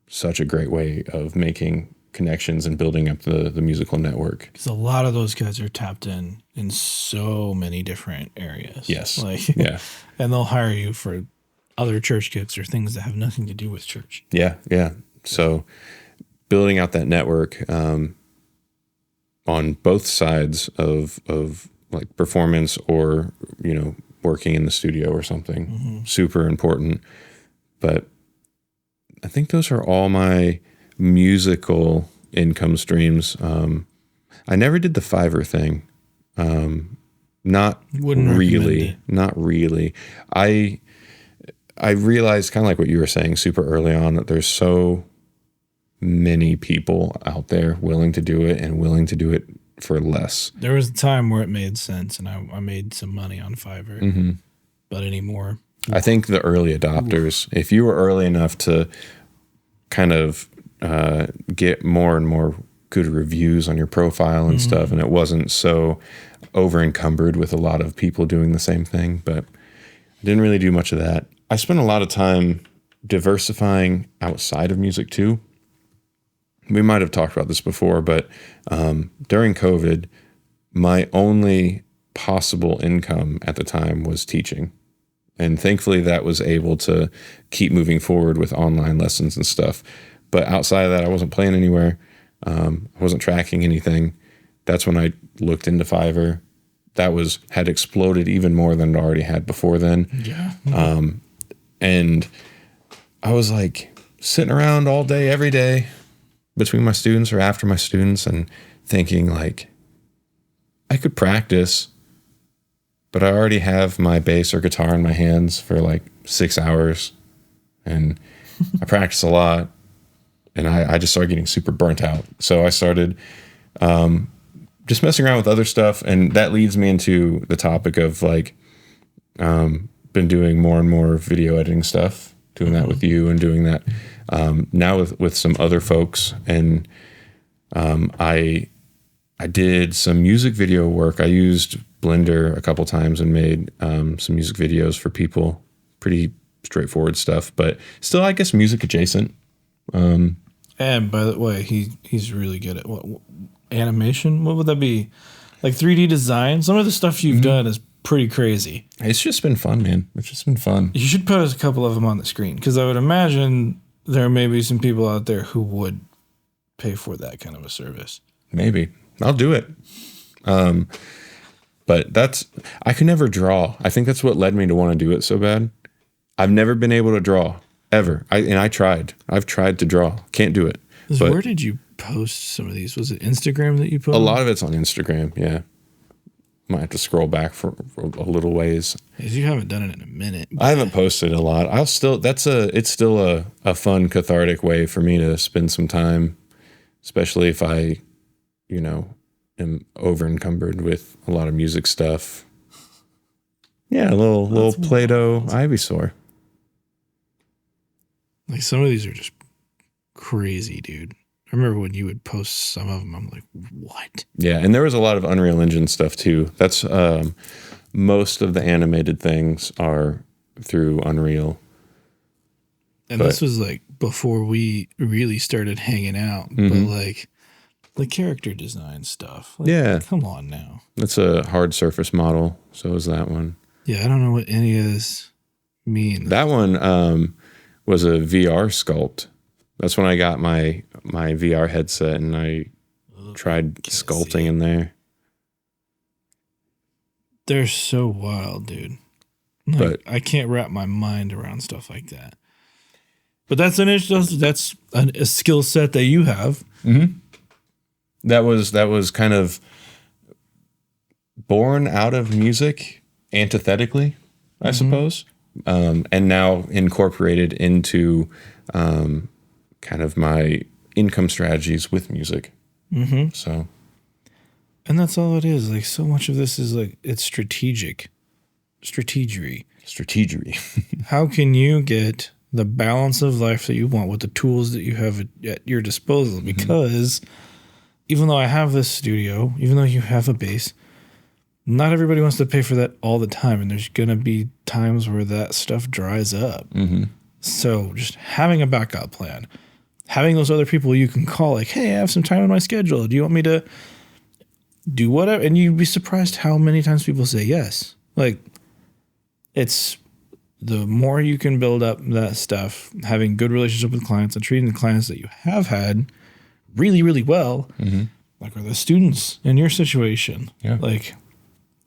such a great way of making connections and building up the musical network. Because a lot of those guys are tapped in so many different areas. Yes. Yeah. And they'll hire you for other church gigs or things that have nothing to do with church. Yeah. So building out that network on both sides of like performance or, working in the studio or something, super important. But I think those are all my musical income streams. I never did the Fiverr thing. Not really. I realized, kind of like what you were saying super early on, that there's so many people out there willing to do it and willing to do it for less. There was a time where it made sense and I made some money on Fiverr, but anymore. I think the early adopters, if you were early enough to kind of get more and more good reviews on your profile and stuff, and it wasn't so over encumbered with a lot of people doing the same thing, but I didn't really do much of that. I spent a lot of time diversifying outside of music too. We might have talked about this before, but during COVID, my only possible income at the time was teaching. And thankfully that was able to keep moving forward with online lessons and stuff. But outside of that, I wasn't playing anywhere. I wasn't tracking anything. That's when I looked into Fiverr. That had exploded even more than it already had before then. Yeah. And I was like sitting around all day, every day between my students or after my students and thinking like, I could practice, but I already have my bass or guitar in my hands for like 6 hours and I practice a lot and I just started getting super burnt out. So I started just messing around with other stuff. And that leads me into the topic of like, been doing more and more video editing stuff, doing that with you and doing that now with some other folks. And I did some music video work. I used Blender a couple times and made some music videos for people. Pretty straightforward stuff, but still, I guess, music adjacent. And by the way, he's really good at what animation. What would that be? Like 3D design. Some of the stuff you've done is pretty crazy. It's just been fun, man. It's just been fun. You should post a couple of them on the screen because I would imagine there may be some people out there who would pay for that kind of a service. Maybe. I'll do it. But I could never draw. I think that's what led me to want to do it so bad. I've never been able to draw ever. I tried. I've tried to draw. Can't do it. But where did you post some of these? Was it Instagram that you posted? A lot of it's on Instagram. Yeah. Might have to scroll back for a little ways. Because you haven't done it in a minute. I haven't posted a lot. It's still a fun cathartic way for me to spend some time, especially if I, am over encumbered with a lot of music stuff. Yeah, a little Play-Doh Ivysaur. Like some of these are just crazy, dude. I remember when you would post some of them, I'm like, what? Yeah, and there was a lot of Unreal Engine stuff too. That's most of the animated things are through Unreal. And this was like before we really started hanging out, but like the character design stuff. Like, yeah. Come on now. That's a hard surface model. So is that one. Yeah, I don't know what any of this means. That one was a VR sculpt. That's when I got my VR headset and I tried sculpting in there. They're so wild, dude. Like, but I can't wrap my mind around stuff like that. But that's a skill set that you have. Mm-hmm. That was kind of born out of music, antithetically, I suppose, and now incorporated into kind of my income strategies with music. Mm-hmm. So, and that's all it is. Like so much of this is like it's strategery. How can you get the balance of life that you want with the tools that you have at your disposal? Because even though I have this studio, even though you have a bass, not everybody wants to pay for that all the time, and there's gonna be times where that stuff dries up. So just having a backup plan. Having those other people you can call, like, hey, I have some time in my schedule. Do you want me to do whatever? And you'd be surprised how many times people say yes. Like, it's the more you can build up that stuff, having good relationship with clients and treating the clients that you have had really, really well, like are the students in your situation. Yeah. Like,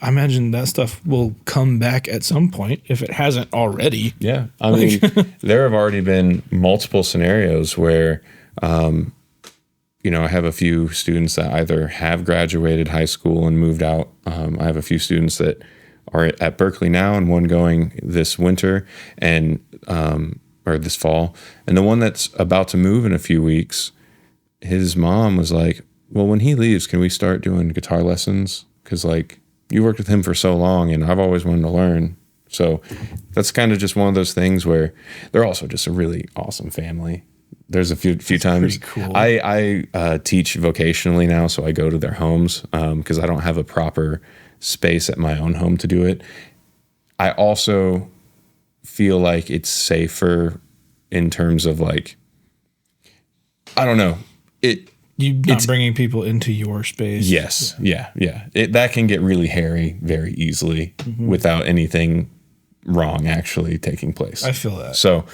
I imagine that stuff will come back at some point if it hasn't already. Yeah. I mean, there have already been multiple scenarios where, I have a few students that either have graduated high school and moved out. I have a few students that are at Berkeley now and one going this winter and or this fall. And the one that's about to move in a few weeks, his mom was like, well, when he leaves, can we start doing guitar lessons? Because like you worked with him for so long and I've always wanted to learn. So that's kind of just one of those things where they're also just a really awesome family. There's a few times cool. I teach vocationally now, so I go to their homes because I don't have a proper space at my own home to do it. I also feel like it's safer in terms of like, I don't know, You're not bringing people into your space. Yes, yeah. That can get really hairy very easily without anything wrong actually taking place. I feel that. So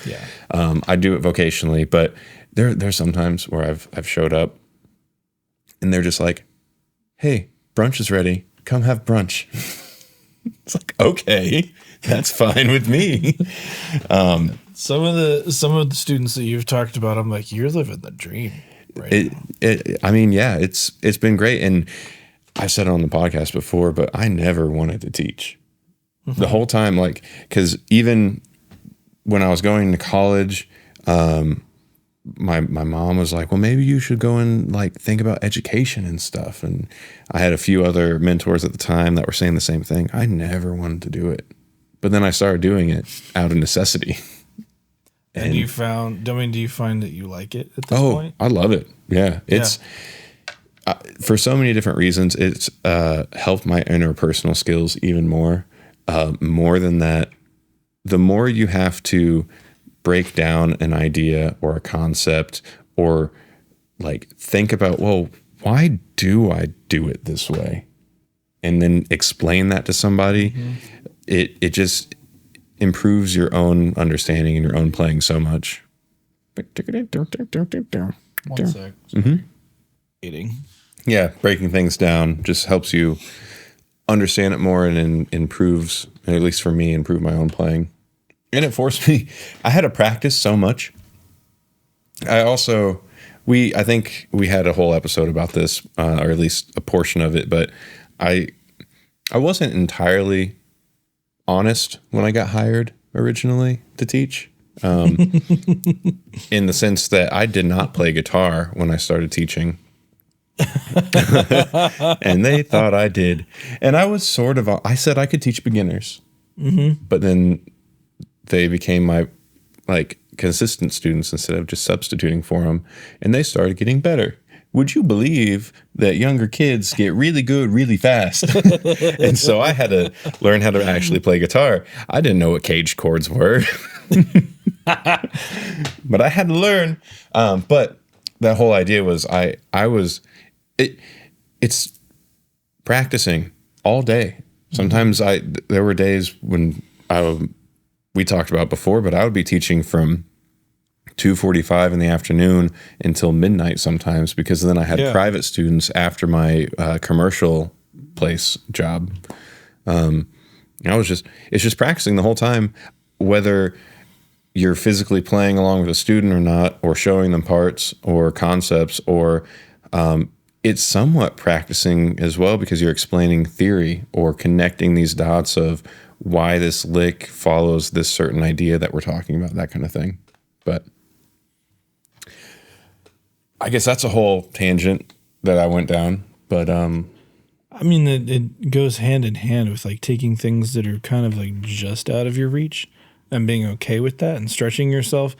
I do it vocationally, but there's sometimes where I've showed up and they're just like, hey, brunch is ready. Come have brunch. It's like, okay, that's fine with me. Some of the students that you've talked about, I'm like, you're living the dream. Right. It's been great. And I said it on the podcast before, but I never wanted to teach the whole time. Like, cause even when I was going to college, my mom was like, well, maybe you should go and like think about education and stuff. And I had a few other mentors at the time that were saying the same thing. I never wanted to do it, but then I started doing it out of necessity. And do you find that you like it at this point? I love it. Yeah. It's for so many different reasons. It's helped my interpersonal skills even more. More than that, the more you have to break down an idea or a concept or like think about, well, why do I do it this way? And then explain that to somebody. It just improves your own understanding and your own playing so much. 1 sec. Eating. Yeah, breaking things down just helps you understand it more and improves, at least for me, improve my own playing. And it forced me, I had to practice so much. I think we had a whole episode about this, or at least a portion of it, but I wasn't entirely honest when I got hired originally to teach, in the sense that I did not play guitar when I started teaching. And they thought I did. And I was I said I could teach beginners, but then they became my like consistent students instead of just substituting for them. And they started getting better. Would you believe that younger kids get really good really fast? And so I had to learn how to actually play guitar. I didn't know what caged chords were, but I had to learn. But that whole idea was it's practicing all day. Sometimes there were days when we talked about before, but I would be teaching from 2:45 in the afternoon until midnight sometimes, because then I had private students after my commercial place job. It's just practicing the whole time, whether you're physically playing along with a student or not, or showing them parts or concepts, or it's somewhat practicing as well, because you're explaining theory or connecting these dots of why this lick follows this certain idea that we're talking about, that kind of thing. But I guess that's a whole tangent that I went down. But I mean, it goes hand in hand with like taking things that are kind of like just out of your reach and being okay with that and stretching yourself.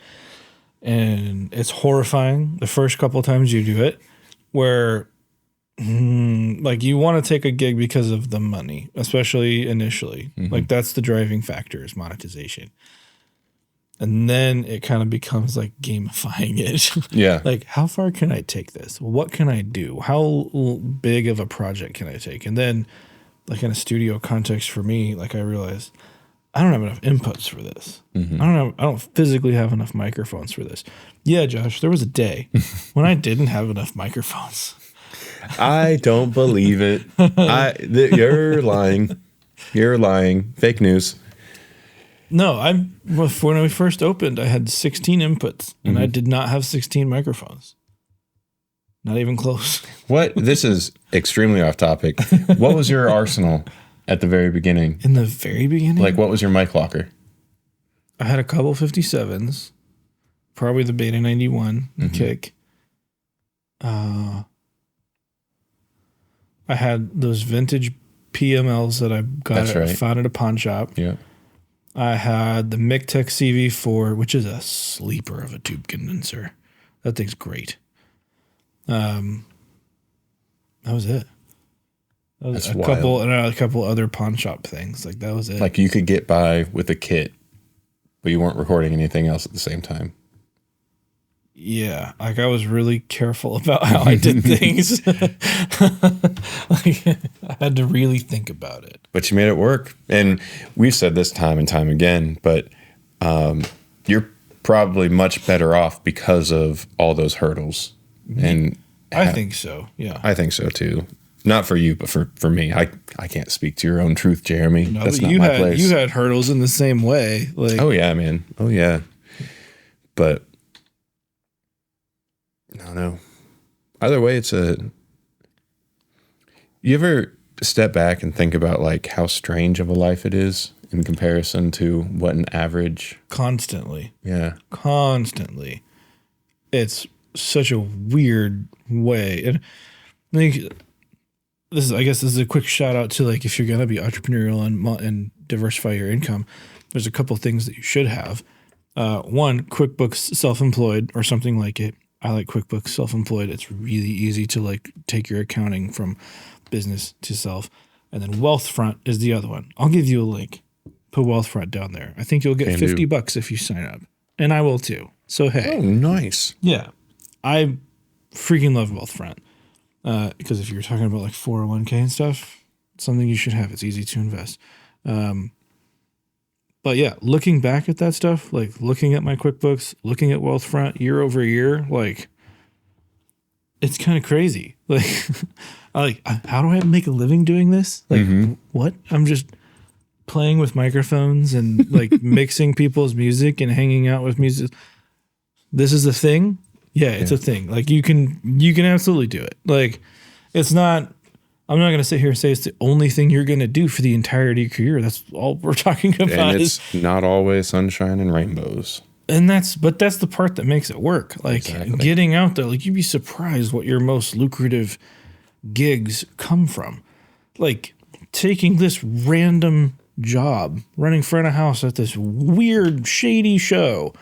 And it's horrifying the first couple of times you do it, where like you want to take a gig because of the money, especially initially. Like that's the driving factor, is monetization. And then it kind of becomes like gamifying it. Yeah. Like, how far can I take this? What can I do? How big of a project can I take? And then, like in a studio context for me, like I realized I don't have enough inputs for this. I don't physically have enough microphones for this. Yeah, Josh, there was a day when I didn't have enough microphones. I don't believe it. You're lying. You're lying. Fake news. No, when we first opened, I had 16 inputs, and I did not have 16 microphones. Not even close. What? This is extremely off topic. What was your arsenal at the very beginning? In the very beginning? Like, what was your mic locker? I had a couple 57s, probably the Beta 91 kick. I had those vintage PMLs that I found at a pawn shop. Yeah. I had the Mictech CV4, which is a sleeper of a tube condenser. That thing's great. That was it. That was That's a wild. couple other pawn shop things. Like, that was it. Like, you could get by with a kit, but you weren't recording anything else at the same time. Yeah, like, I was really careful about how I did things. Like, I had to really think about it. But you made it work. And we've said this time and time again, but you're probably much better off because of all those hurdles. And I think so, yeah. I think so, too. Not for you, but for me. I can't speak to your own truth, Jeremy. No, that's not my place. You had hurdles in the same way. Like, oh, yeah, man. Oh, yeah. But no. Either way, you ever step back and think about, like, how strange of a life it is in comparison to what an average... Constantly. Yeah. Constantly. It's such a weird way. And I think I guess this is a quick shout out to, like, if you're going to be entrepreneurial and diversify your income, there's a couple things that you should have. One, QuickBooks Self-Employed or something like it. I like QuickBooks Self-Employed. It's really easy to, like, take your accounting from business to self. And then Wealthfront is the other one. I'll give you a link. Put Wealthfront down there. I think you'll get $50 if you sign up. And I will too. So, hey. Oh, nice. Yeah. I freaking love Wealthfront. Because if you're talking about, like, 401k and stuff, it's something you should have. It's easy to invest. But yeah, looking back at that stuff, like looking at my QuickBooks, looking at Wealthfront year over year, like, it's kind of crazy. Like, how do I make a living doing this? Like, what? I'm just playing with microphones and, like, mixing people's music and hanging out with music. This is a thing. Yeah, it's a thing. Like, you can absolutely do it. Like, it's not. I'm not going to sit here and say it's the only thing you're going to do for the entirety of your career. That's all we're talking about. And it's not always sunshine and rainbows. And that's the part that makes it work. Like, getting out there, like, you'd be surprised what your most lucrative gigs come from. Like, taking this random job, running front of house at this weird, shady show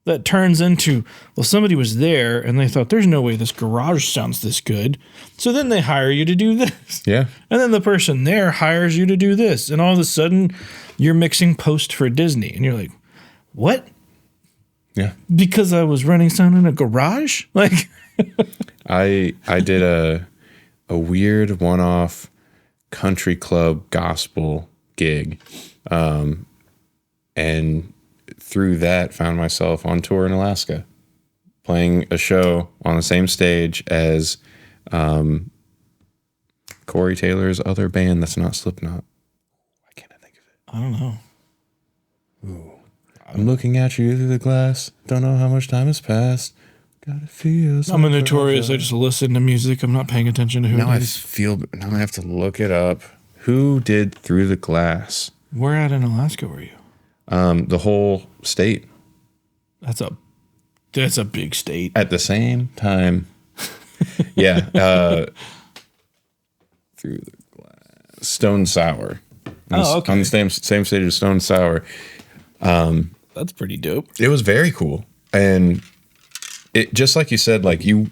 that turns into, well, somebody was there and they thought, there's no way this garage sounds this good. So then they hire you to do this. Yeah. And then the person there hires you to do this. And all of a sudden you're mixing post for Disney. And you're like, what? Yeah. Because I was running sound in a garage? Like, I did a weird one-off country club gospel gig. And through that, found myself on tour in Alaska, playing a show on the same stage as Corey Taylor's other band that's not Slipknot. Why can't I think of it? I don't know. Ooh. I'm looking at you through the glass. Don't know how much time has passed. Gotta feel. I'm a notorious. I just listen to music. I'm not paying attention to who now it is. Now I have to look it up. Who did Through the Glass? Where at in Alaska were you? The whole state. That's a big state. At the same time. Yeah. Through the Glass. Stone Sour. Okay. On the same stage as Stone Sour. That's pretty dope. It was very cool. And it, just like you said, like, you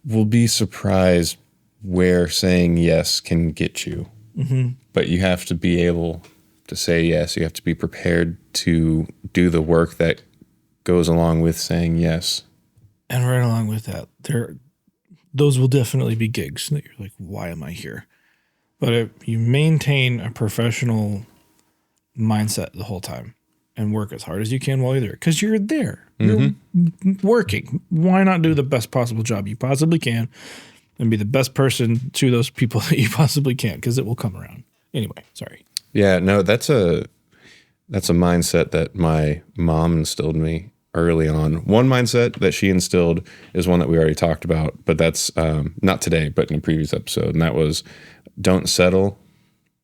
will be surprised where saying yes can get you. Mm-hmm. But you have to be able to say yes. You have to be prepared to do the work that goes along with saying yes. And right along with that, those will definitely be gigs that you're like, why am I here? But if you maintain a professional mindset the whole time and work as hard as you can while you're there, because you're there. You're working. Why not do the best possible job you possibly can and be the best person to those people that you possibly can, because it will come around. Anyway, sorry. Yeah, no, that's a mindset that my mom instilled in me early on. One mindset that she instilled is one that we already talked about, but that's not today, but in a previous episode, and that was don't settle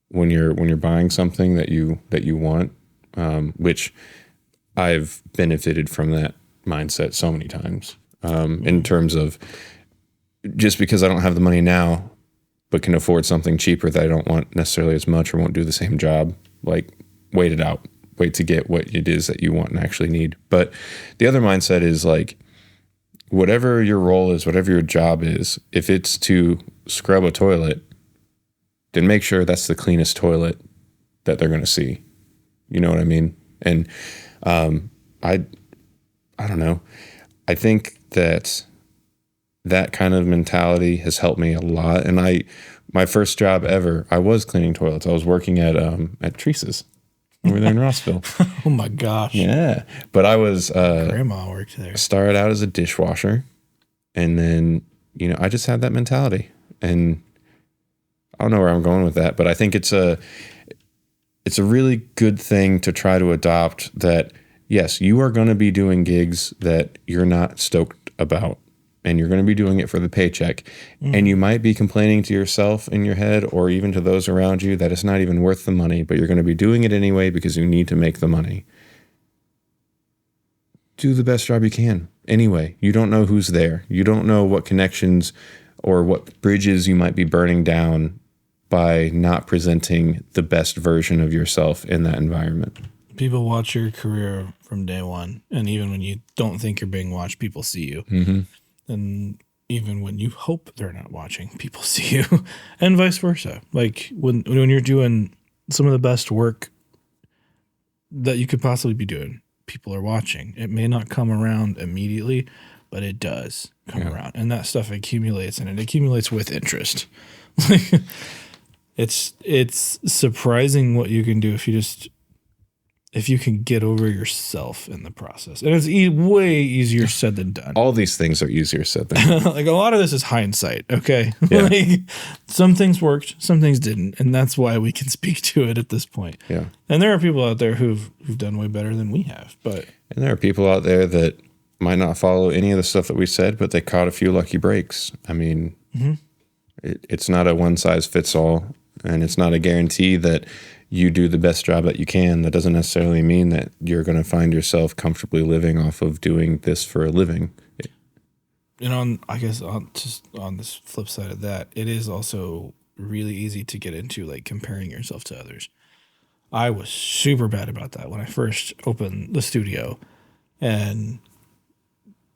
when you're buying something that you want, which I've benefited from that mindset so many times, in terms of just because I don't have the money now, but can afford something cheaper that I don't want necessarily as much or won't do the same job, like wait it out, wait to get what it is that you want and actually need. But the other mindset is like, whatever your role is, whatever your job is, if it's to scrub a toilet, then make sure that's the cleanest toilet that they're going to see. You know what I mean? And I don't know. I think that kind of mentality has helped me a lot. And my first job ever, I was cleaning toilets. I was working at Teresa's over there in Rossville. Oh my gosh. Yeah. But I was Grandma worked there. Started out as a dishwasher, and then, I just had that mentality. And I don't know where I'm going with that, but I think it's a really good thing to try to adopt, that yes, you are going to be doing gigs that you're not stoked about, and you're going to be doing it for the paycheck. And you might be complaining to yourself in your head, or even to those around you, that it's not even worth the money, but you're going to be doing it anyway because you need to make the money. Do the best job you can. Anyway, you don't know who's there. You don't know what connections or what bridges you might be burning down by not presenting the best version of yourself in that environment. People watch your career from day one. And even when you don't think you're being watched, people see you. And even when you hope they're not watching, people see you, and vice versa. Like when you're doing some of the best work that you could possibly be doing, people are watching. It may not come around immediately, but it does come around, and that stuff accumulates, and it accumulates with interest. It's surprising what you can do if you can get over yourself in the process. And it's way easier said than done. All these things are easier said than done. Like, a lot of this is hindsight, okay? Yeah. Like, some things worked, some things didn't, and that's why we can speak to it at this point. Yeah. And there are people out there who've done way better than we have. And there are people out there that might not follow any of the stuff that we said, but they caught a few lucky breaks. I mean, it's not a one-size-fits-all, and it's not a guarantee that you do the best job that you can. That doesn't necessarily mean that you're going to find yourself comfortably living off of doing this for a living. And I guess on this flip side of that, it is also really easy to get into like comparing yourself to others. I was super bad about that when I first opened the studio, and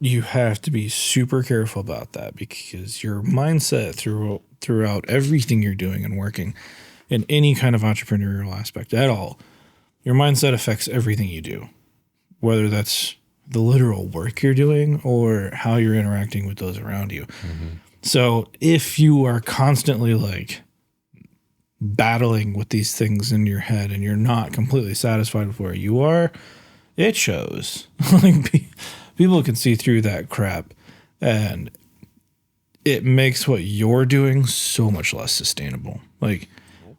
you have to be super careful about that, because your mindset throughout everything you're doing and working in any kind of entrepreneurial aspect at all, your mindset affects everything you do, whether that's the literal work you're doing or how you're interacting with those around you. So if you are constantly like battling with these things in your head and you're not completely satisfied with where you are, it shows. Like, people can see through that crap, and it makes what you're doing so much less sustainable. Like,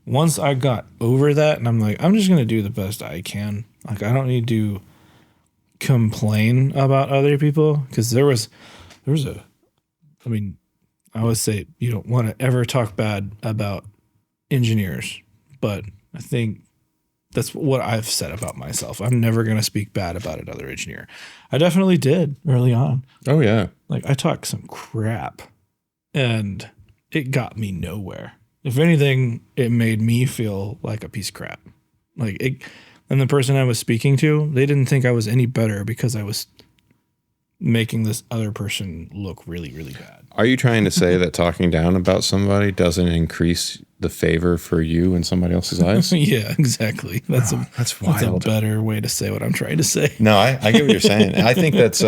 once I got over that, and I'm like, I'm just going to do the best I can. Like, I don't need to complain about other people, because there was I always say you don't want to ever talk bad about engineers, but I think that's what I've said about myself. I'm never going to speak bad about another engineer. I definitely did early on. Oh, yeah. Like, I talked some crap, and it got me nowhere. If anything, it made me feel like a piece of crap. And the person I was speaking to, they didn't think I was any better because I was making this other person look really, really bad. Are you trying to say that talking down about somebody doesn't increase the favor for you in somebody else's eyes? Yeah, exactly. That's wild. That's a better way to say what I'm trying to say. No, I get what you're saying. I think that's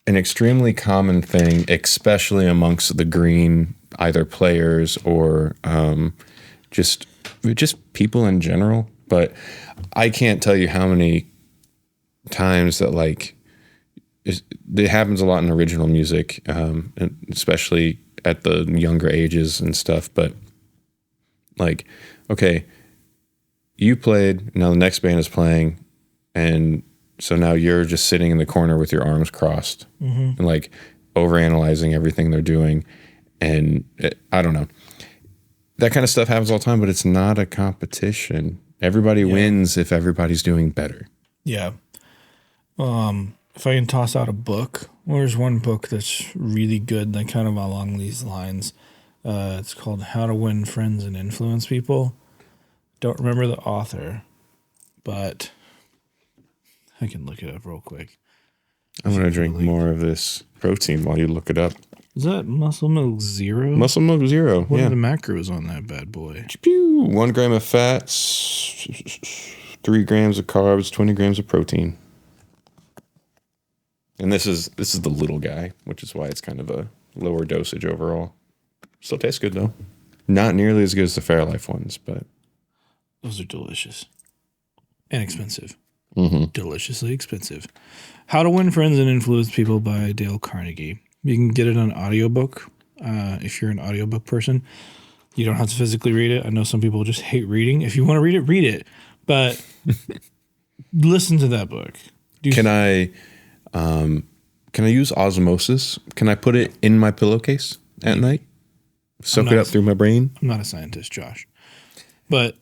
an extremely common thing, especially amongst the green either players or just just people in general. But I can't tell you how many times that like it happens a lot in original music, and especially at the younger ages and stuff. But like, okay, you played, now the next band is playing, and so now you're just sitting in the corner with your arms crossed and like overanalyzing everything they're doing. And I don't know. That kind of stuff happens all the time, but it's not a competition. Everybody wins if everybody's doing better. Yeah. If I can toss out a book, there's one book that's really good, like kind of along these lines. It's called How to Win Friends and Influence People. Don't remember the author, but I can look it up real quick. I'm going to drink more of this protein while you look it up. Is that Muscle Milk Zero? Muscle Milk Zero, What are the macros on that bad boy? 1 gram of fats, 3 grams of carbs, 20 grams of protein. And this is the little guy, which is why it's kind of a lower dosage overall. Still tastes good, though. Not nearly as good as the Fairlife ones, but... Those are delicious. And expensive. Mm-hmm. Deliciously expensive. How to Win Friends and Influence People by Dale Carnegie. You can get it on audiobook if you're an audiobook person. You don't have to physically read it. I know some people just hate reading. If you want to read it. But listen to that book. Can I use osmosis? Can I put it in my pillowcase at night? Soak it up through my brain? I'm not a scientist, Josh. But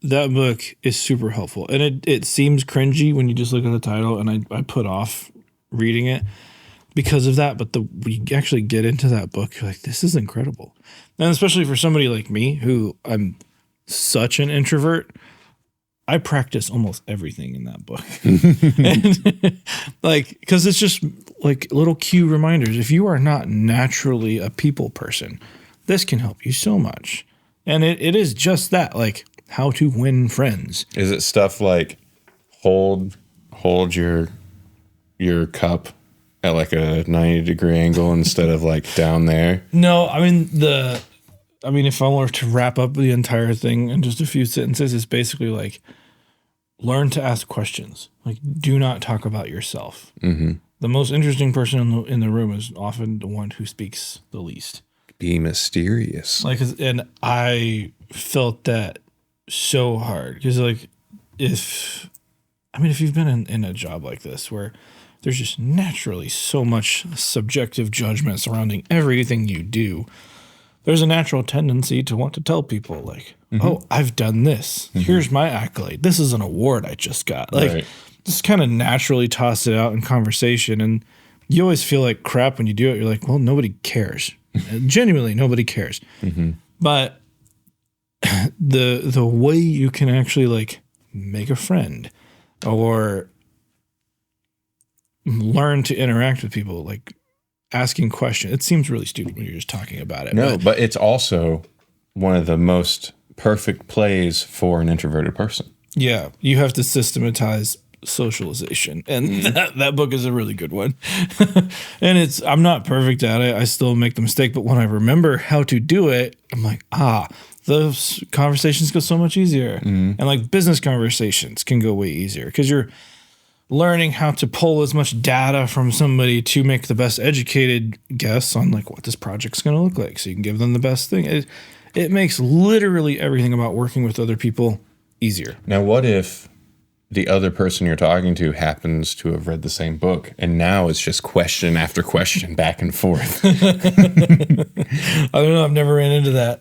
that book is super helpful. And it seems cringy when you just look at the title, and I put off reading it because of that. But we actually get into that book, you're like, this is incredible. And especially for somebody like me, who I'm such an introvert, I practice almost everything in that book. And, like, because it's just like little cue reminders. If you are not naturally a people person, this can help you so much. And it is just that, like, how to win friends. Is it stuff like hold your cup at like a 90-degree angle instead of like down there? No, I mean if I were to wrap up the entire thing in just a few sentences, it's basically like learn to ask questions. Like, do not talk about yourself. Mm-hmm. The most interesting person in the room is often the one who speaks the least. Be mysterious. Like, and I felt that so hard because, like, if you've been in a job like this where there's just naturally so much subjective judgment surrounding everything you do, there's a natural tendency to want to tell people, like, oh, I've done this. Here's my accolade. This is an award I just got. Like, just kind of naturally toss it out in conversation. And you always feel like crap when you do it. You're like, well, nobody cares. Genuinely, nobody cares. But the way you can actually, like, make a friend or learn to interact with people, like, asking questions. It seems really stupid when you're just talking about it. No, but it's also one of the most perfect plays for an introverted person. Yeah, you have to systematize socialization, and that book is a really good one. And I'm not perfect at it. I still make the mistake, but when I remember how to do it, I'm like, those conversations go so much easier. And like business conversations can go way easier because you're learning how to pull as much data from somebody to make the best educated guess on like what this project's going to look like, so you can give them the best thing. It makes literally everything about working with other people easier. Now, what if the other person you're talking to happens to have read the same book, and now it's just question after question back and forth? I don't know. I've never ran into that.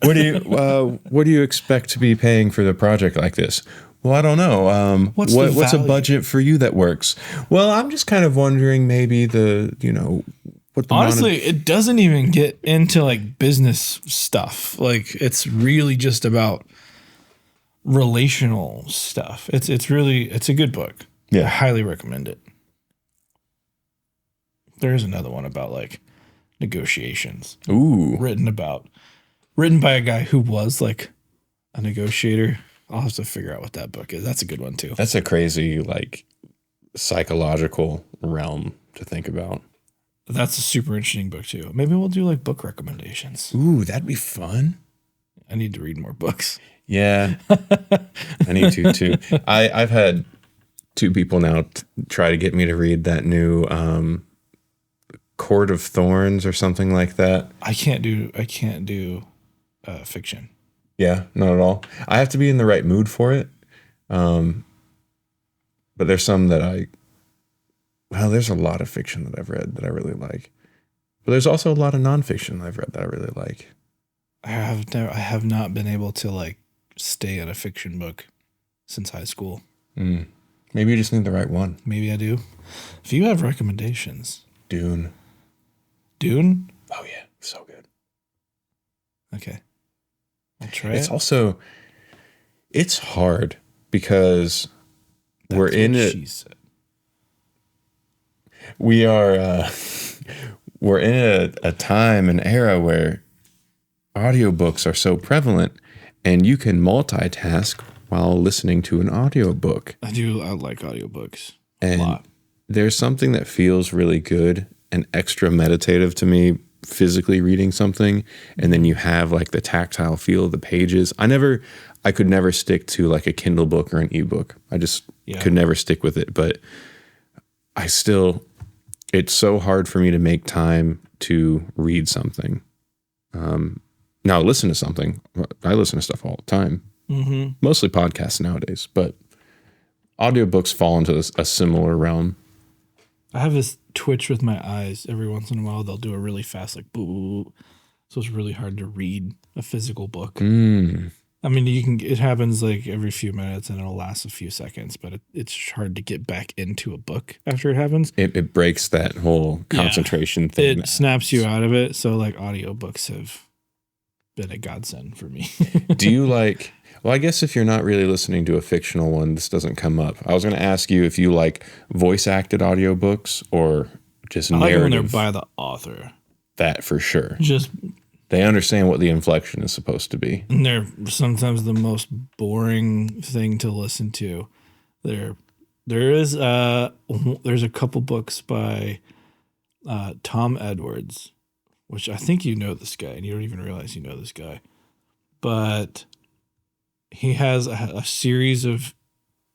What do you expect to be paying for the project like this? Well, I don't know. What's a budget for you that works? Well, I'm just kind of wondering maybe what the honestly, it doesn't even get into like business stuff. Like, it's really just about relational stuff. It's a good book. Yeah. I highly recommend it. There's another one about like negotiations. Ooh. Written by a guy who was like a negotiator. I'll have to figure out what that book is. That's a good one too. That's a crazy, like, psychological realm to think about. That's a super interesting book too. Maybe we'll do like book recommendations. Ooh, that'd be fun. I need to read more books. Yeah, I need to too. I've had two people now try to get me to read that new Court of Thorns or something like that. I can't do fiction. Yeah, not at all. I have to be in the right mood for it. But there's some that there's a lot of fiction that I've read that I really like. But there's also a lot of nonfiction that I've read that I really like. I have not been able to like stay in a fiction book since high school. Maybe you just need the right one. Maybe I do. If you have recommendations. Dune? Oh yeah, so good. Okay. I'll try it. It's hard because we're in it. We are we're in a time, an era where audiobooks are so prevalent and you can multitask while listening to an audiobook. I like audiobooks a lot. There's something that feels really good and extra meditative to me, physically reading something, and then you have like the tactile feel of the pages. I could never stick to like a Kindle book or an ebook. I just could never stick with it. But it's so hard for me to make time to read something. Now listen to something. I listen to stuff all the time. Mm-hmm. Mostly podcasts nowadays, but audiobooks fall into a similar realm. I have this twitch with my eyes every once in a while. They'll do a really fast, like, boo. So it's really hard to read a physical book. I mean, it happens like every few minutes and it'll last a few seconds, but it's hard to get back into a book after it happens. It breaks that whole concentration thing. It snaps you out of it. So like audiobooks have been a godsend for me. Do you like, well, I guess if you're not really listening to a fictional one, this doesn't come up. I was going to ask you if you like voice acted audiobooks or just narrative. I like when they're by the author. That for sure. Just they understand what the inflection is supposed to be. And they're sometimes the most boring thing to listen to. There's a couple books by Tom Edwards, which I think you know this guy, and you don't even realize you know this guy. But he has a series of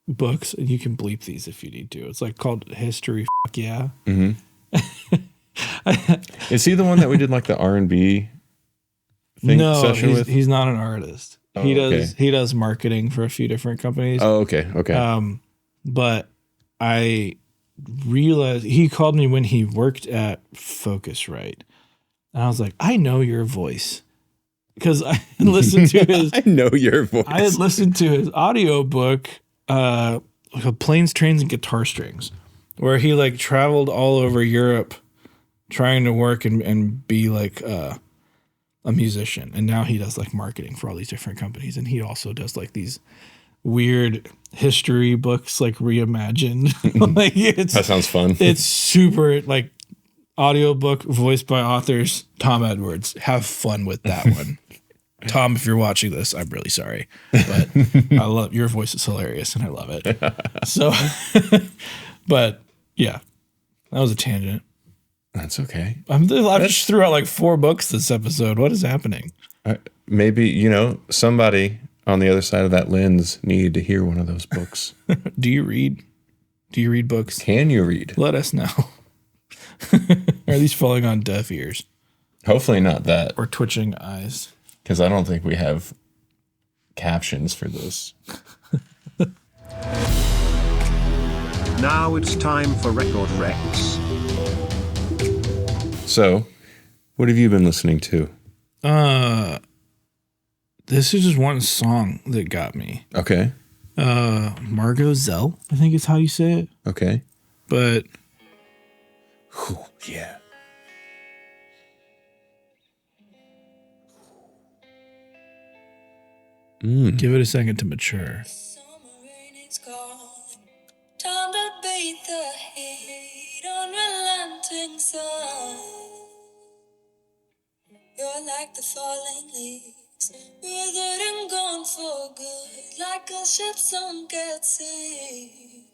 books, and you can bleep these if you need to. It's like called History. Fuck yeah. Mm-hmm. Is he the one that we did like the R&B session with? He's not an artist. Oh, he does marketing for a few different companies. Oh, okay. But I realized he called me when he worked at Focusrite, and I was like, I know your voice. Because I listened to his I know your voice. I had listened to his audiobook, Planes, Trains, and Guitar Strings, where he like traveled all over Europe trying to work and be like a musician. And now he does like marketing for all these different companies. And he also does like these weird history books, like reimagined. That sounds fun. It's super like audiobook voiced by authors. Tom Edwards. Have fun with that one. Tom, if you're watching this, I'm really sorry, but I love your voice is hilarious and I love it. So, but yeah, that was a tangent. That's okay. I just threw out like 4 books this episode. What is happening? Maybe, somebody on the other side of that lens needed to hear one of those books. Do you read? Do you read books? Can you read? Let us know. Are these falling on deaf ears? Hopefully not that. Or twitching eyes. Because I don't think we have captions for this. Now it's time for Record Rex. So, what have you been listening to? This is just one song that got me. Okay. Margot Zell, I think is how you say it. Okay. But yeah. Give it a second to mature. Time to beat the heat, unrelenting sun. You're like the falling leaves, withered and gone for good, like a ship sunk at sea.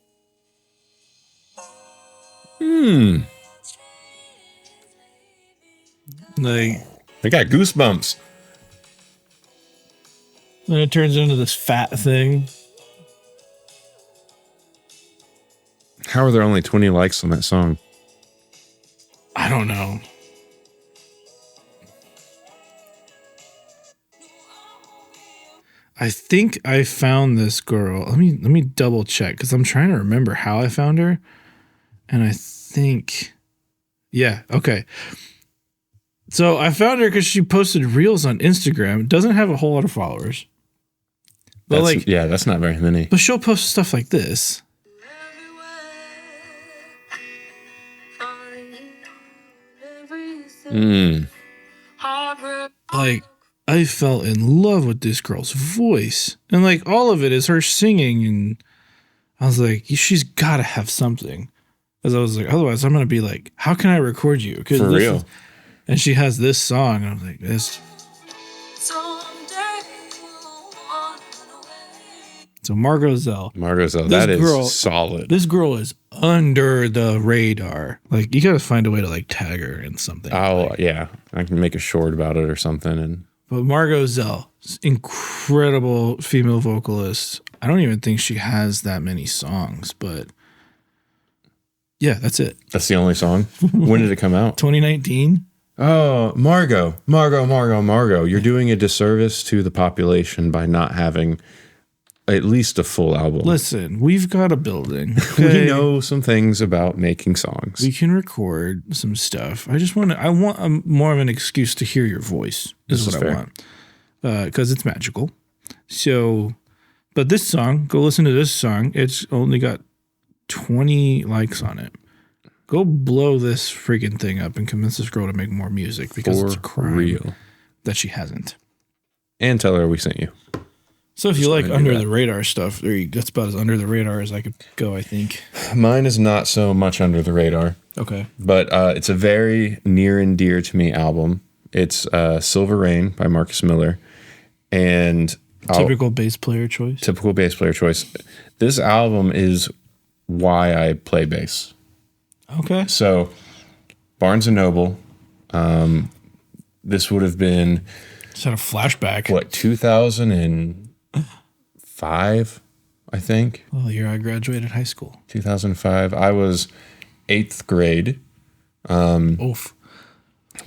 Like, I got goosebumps. Then it turns into this fat thing. How are there only 20 likes on that song? I don't know. I think I found this girl. Let me double check because I'm trying to remember how I found her. And I think, yeah, okay. So I found her because she posted reels on Instagram. Doesn't have a whole lot of followers. But that's not very many. But she'll post stuff like this. Like, I fell in love with this girl's voice. And like all of it is her singing. And I was like, she's got to have something. Because I was like, otherwise I'm going to be like, how can I record you? For real. And she has this song. And I was like, this. So Margot Zell. That is solid. This girl is under the radar. Like, you got to find a way to like tag her in something. Oh, yeah. I can make a short about it or something. But Margot Zell, incredible female vocalist. I don't even think she has that many songs, but yeah, that's it. That's the only song? When did it come out? 2019. Oh, Margot. You're doing a disservice to the population by not having at least a full album. Listen, we've got a building. Okay? We know some things about making songs. We can record some stuff. I want more of an excuse to hear your voice. Is what I want. Because it's magical. So, but this song, go listen to this song. It's only got 20 likes on it. Go blow this freaking thing up and convince this girl to make more music because it's a crime that she hasn't. And tell her we sent you. So if you like under the radar stuff, that's about as under the radar as I could go, I think. Mine is not so much under the radar. Okay. But it's a very near and dear to me album. It's Silver Rain by Marcus Miller. And typical bass player choice. This album is why I play bass. Okay. So Barnes & Noble, this would have been... Just had a flashback. What, 2005, I think? Well, the year I graduated high school. 2005. I was 8th grade. Oof.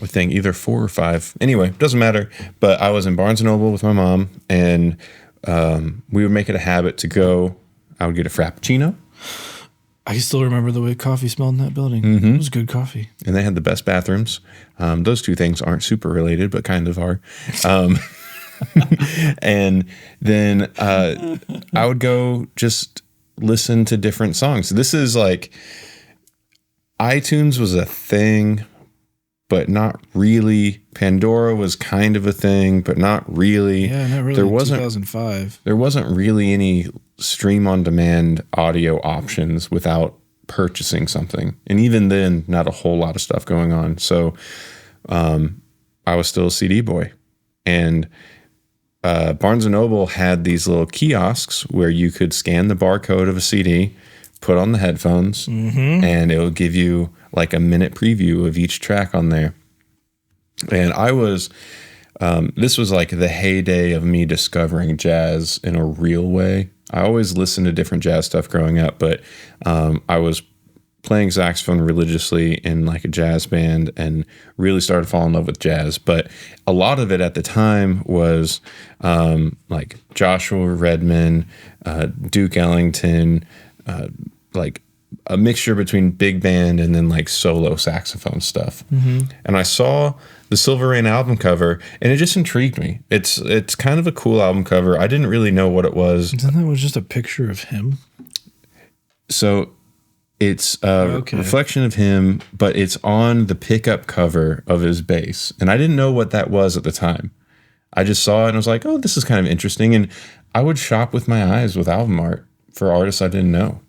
I think either 4 or 5. Anyway, doesn't matter. But I was in Barnes & Noble with my mom, and we would make it a habit to go. I would get a Frappuccino. I still remember the way coffee smelled in that building. Mm-hmm. It was good coffee. And they had the best bathrooms. Those two things aren't super related, but kind of are. And then I would go just listen to different songs. This is like iTunes was a thing, but not really. Pandora was kind of a thing, but not really. Yeah, not really. 2005. There wasn't really any stream on demand audio options without purchasing something. And even then, not a whole lot of stuff going on. So I was still a CD boy. And Barnes & Noble had these little kiosks where you could scan the barcode of a CD, put on the headphones, and it would give you like a minute preview of each track on there. And I was, this was like the heyday of me discovering jazz in a real way. I always listened to different jazz stuff growing up, but I was playing saxophone religiously in like a jazz band and really started falling in love with jazz. But a lot of it at the time was like Joshua Redman, Duke Ellington, like a mixture between big band and then like solo saxophone stuff. And I saw the Silver Rain album cover and it just intrigued me. It's kind of a cool album cover. I didn't really know what it was. Then that was just a picture of him. So it's a reflection of him, but it's on the pickup cover of his bass. And I didn't know what that was at the time. I just saw it and I was like, oh, this is kind of interesting. And I would shop with my eyes with album art for artists I didn't know.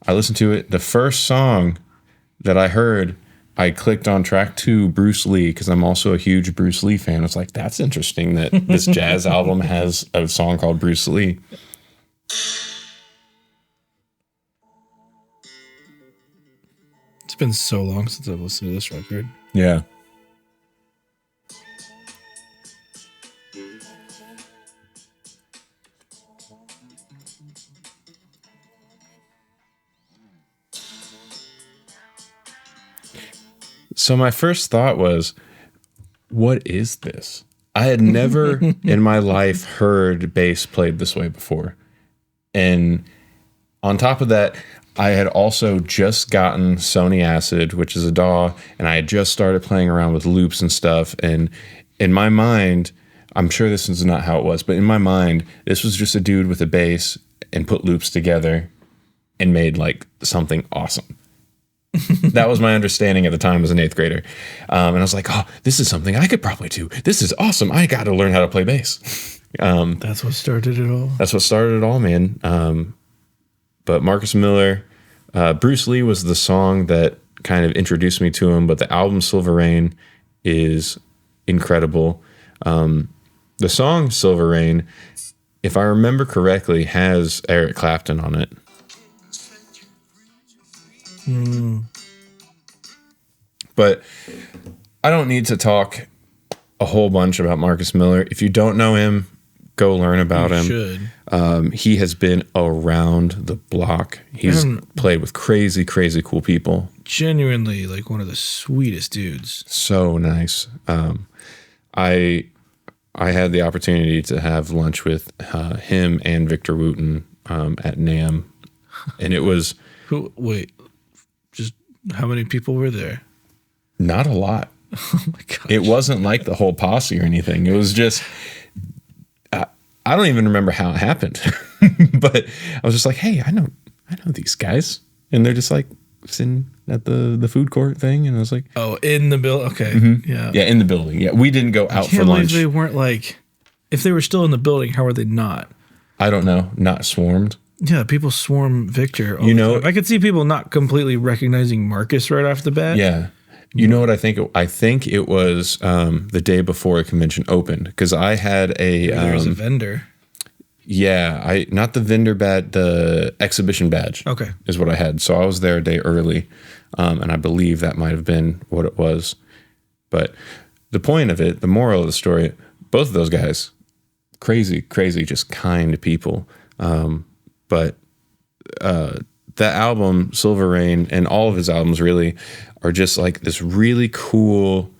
I listened to it. The first song that I heard, I clicked on track 2, Bruce Lee, because I'm also a huge Bruce Lee fan. I was like, that's interesting that this jazz album has a song called Bruce Lee. It's been so long since I've listened to this record. Yeah. So my first thought was, what is this? I had never in my life heard bass played this way before. And on top of that, I had also just gotten Sony Acid, which is a DAW, and I had just started playing around with loops and stuff. And in my mind, I'm sure this is not how it was, but in my mind, this was just a dude with a bass and put loops together and made like something awesome. That was my understanding at the time as an 8th grader. And I was like, oh, this is something I could probably do. This is awesome. I got to learn how to play bass. That's what started it all. That's what started it all, man. But Marcus Miller, Bruce Lee was the song that kind of introduced me to him, but the album Silver Rain is incredible. The song Silver Rain, if I remember correctly, has Eric Clapton on it. But I don't need to talk a whole bunch about Marcus Miller. If you don't know him, go learn about him. Should. He has been around the block. He's played with crazy, crazy cool people. Genuinely like one of the sweetest dudes. So nice. I had the opportunity to have lunch with him and Victor Wooten at NAMM, and it was just how many people were there? Not a lot. Oh my god! It wasn't like the whole posse or anything. It was just I don't even remember how it happened, but I was just like, hey, I know these guys, and they're just like sitting at the food court thing, and I was like, oh, in the building. Okay, yeah, in the building. Yeah, we didn't go out for lunch. They weren't like, if they were still in the building, how were they not? I don't know. Not swarmed. Yeah, people swarm Victor. I could see people not completely recognizing Marcus right off the bat. Yeah. You know what I think? I think it was the day before a convention opened, because I had there was a vendor. Yeah, not the vendor badge, the exhibition badge. Okay, is what I had. So I was there a day early, and I believe that might have been what it was. But the point of it, the moral of the story, both of those guys, crazy, just kind people. But that album, Silver Rain, and all of his albums really are just like this really cool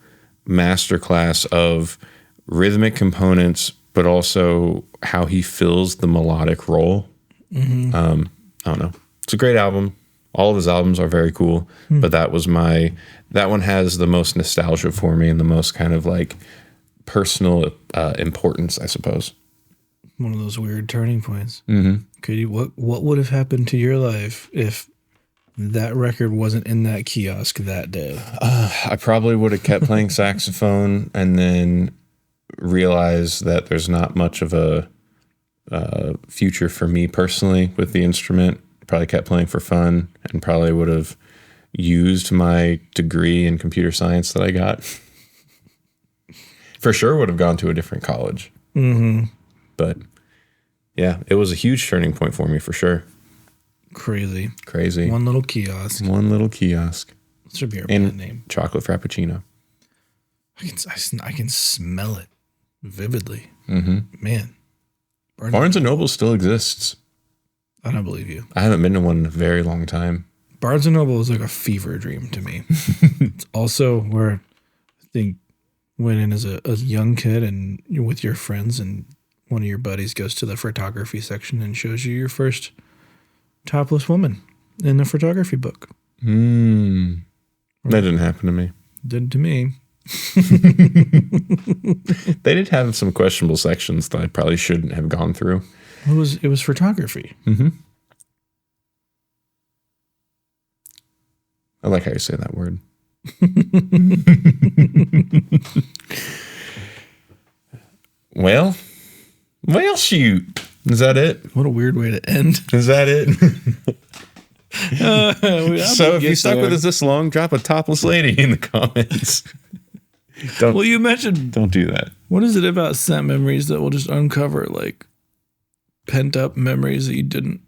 masterclass of rhythmic components, but also how he fills the melodic role. I don't know. It's a great album. All of his albums are very cool, but that one has the most nostalgia for me and the most kind of like personal importance, I suppose. One of those weird turning points. What would have happened to your life if that record wasn't in that kiosk that day? I probably would have kept playing saxophone and then realized that there's not much of a future for me personally with the instrument. Probably kept playing for fun and probably would have used my degree in computer science that I got. For sure would have gone to a different college. But yeah, it was a huge turning point for me for sure. Crazy. One little kiosk. That should be our band name. Chocolate Frappuccino. I can smell it vividly. Man. Barnes & Noble still exists. I don't believe you. I haven't been to one in a very long time. Barnes & Noble is like a fever dream to me. It's also where I think went in as a young kid and you're with your friends and one of your buddies goes to the photography section and shows you your first topless woman in the photography book. That didn't happen to me. Did to me. They did have some questionable sections that I probably shouldn't have gone through. It was photography. I like how you say that word. Well, shoot. Is that it? What a weird way to end. Is that it? So if you stuck with us this long, drop a topless lady in the comments. You mentioned... Don't do that. What is it about scent memories that will just uncover, like, pent-up memories that you didn't...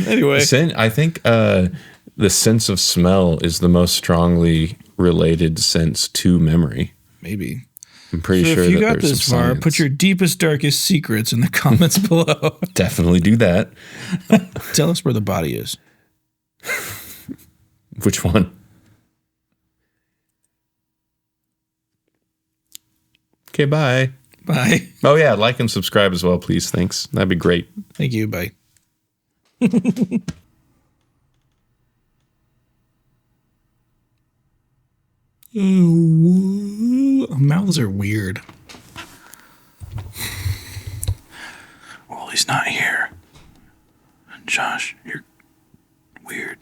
Anyway. I think the sense of smell is the most strongly related sense to memory. Maybe. I'm pretty sure if you got this far, put your deepest, darkest secrets in the comments below. Definitely do that. Tell us where the body is. Which one? Okay, bye. Bye. Oh, yeah. Like and subscribe as well, please. Thanks. That'd be great. Thank you. Bye. Mouths are weird. Well, he's not here. Josh, you're weird.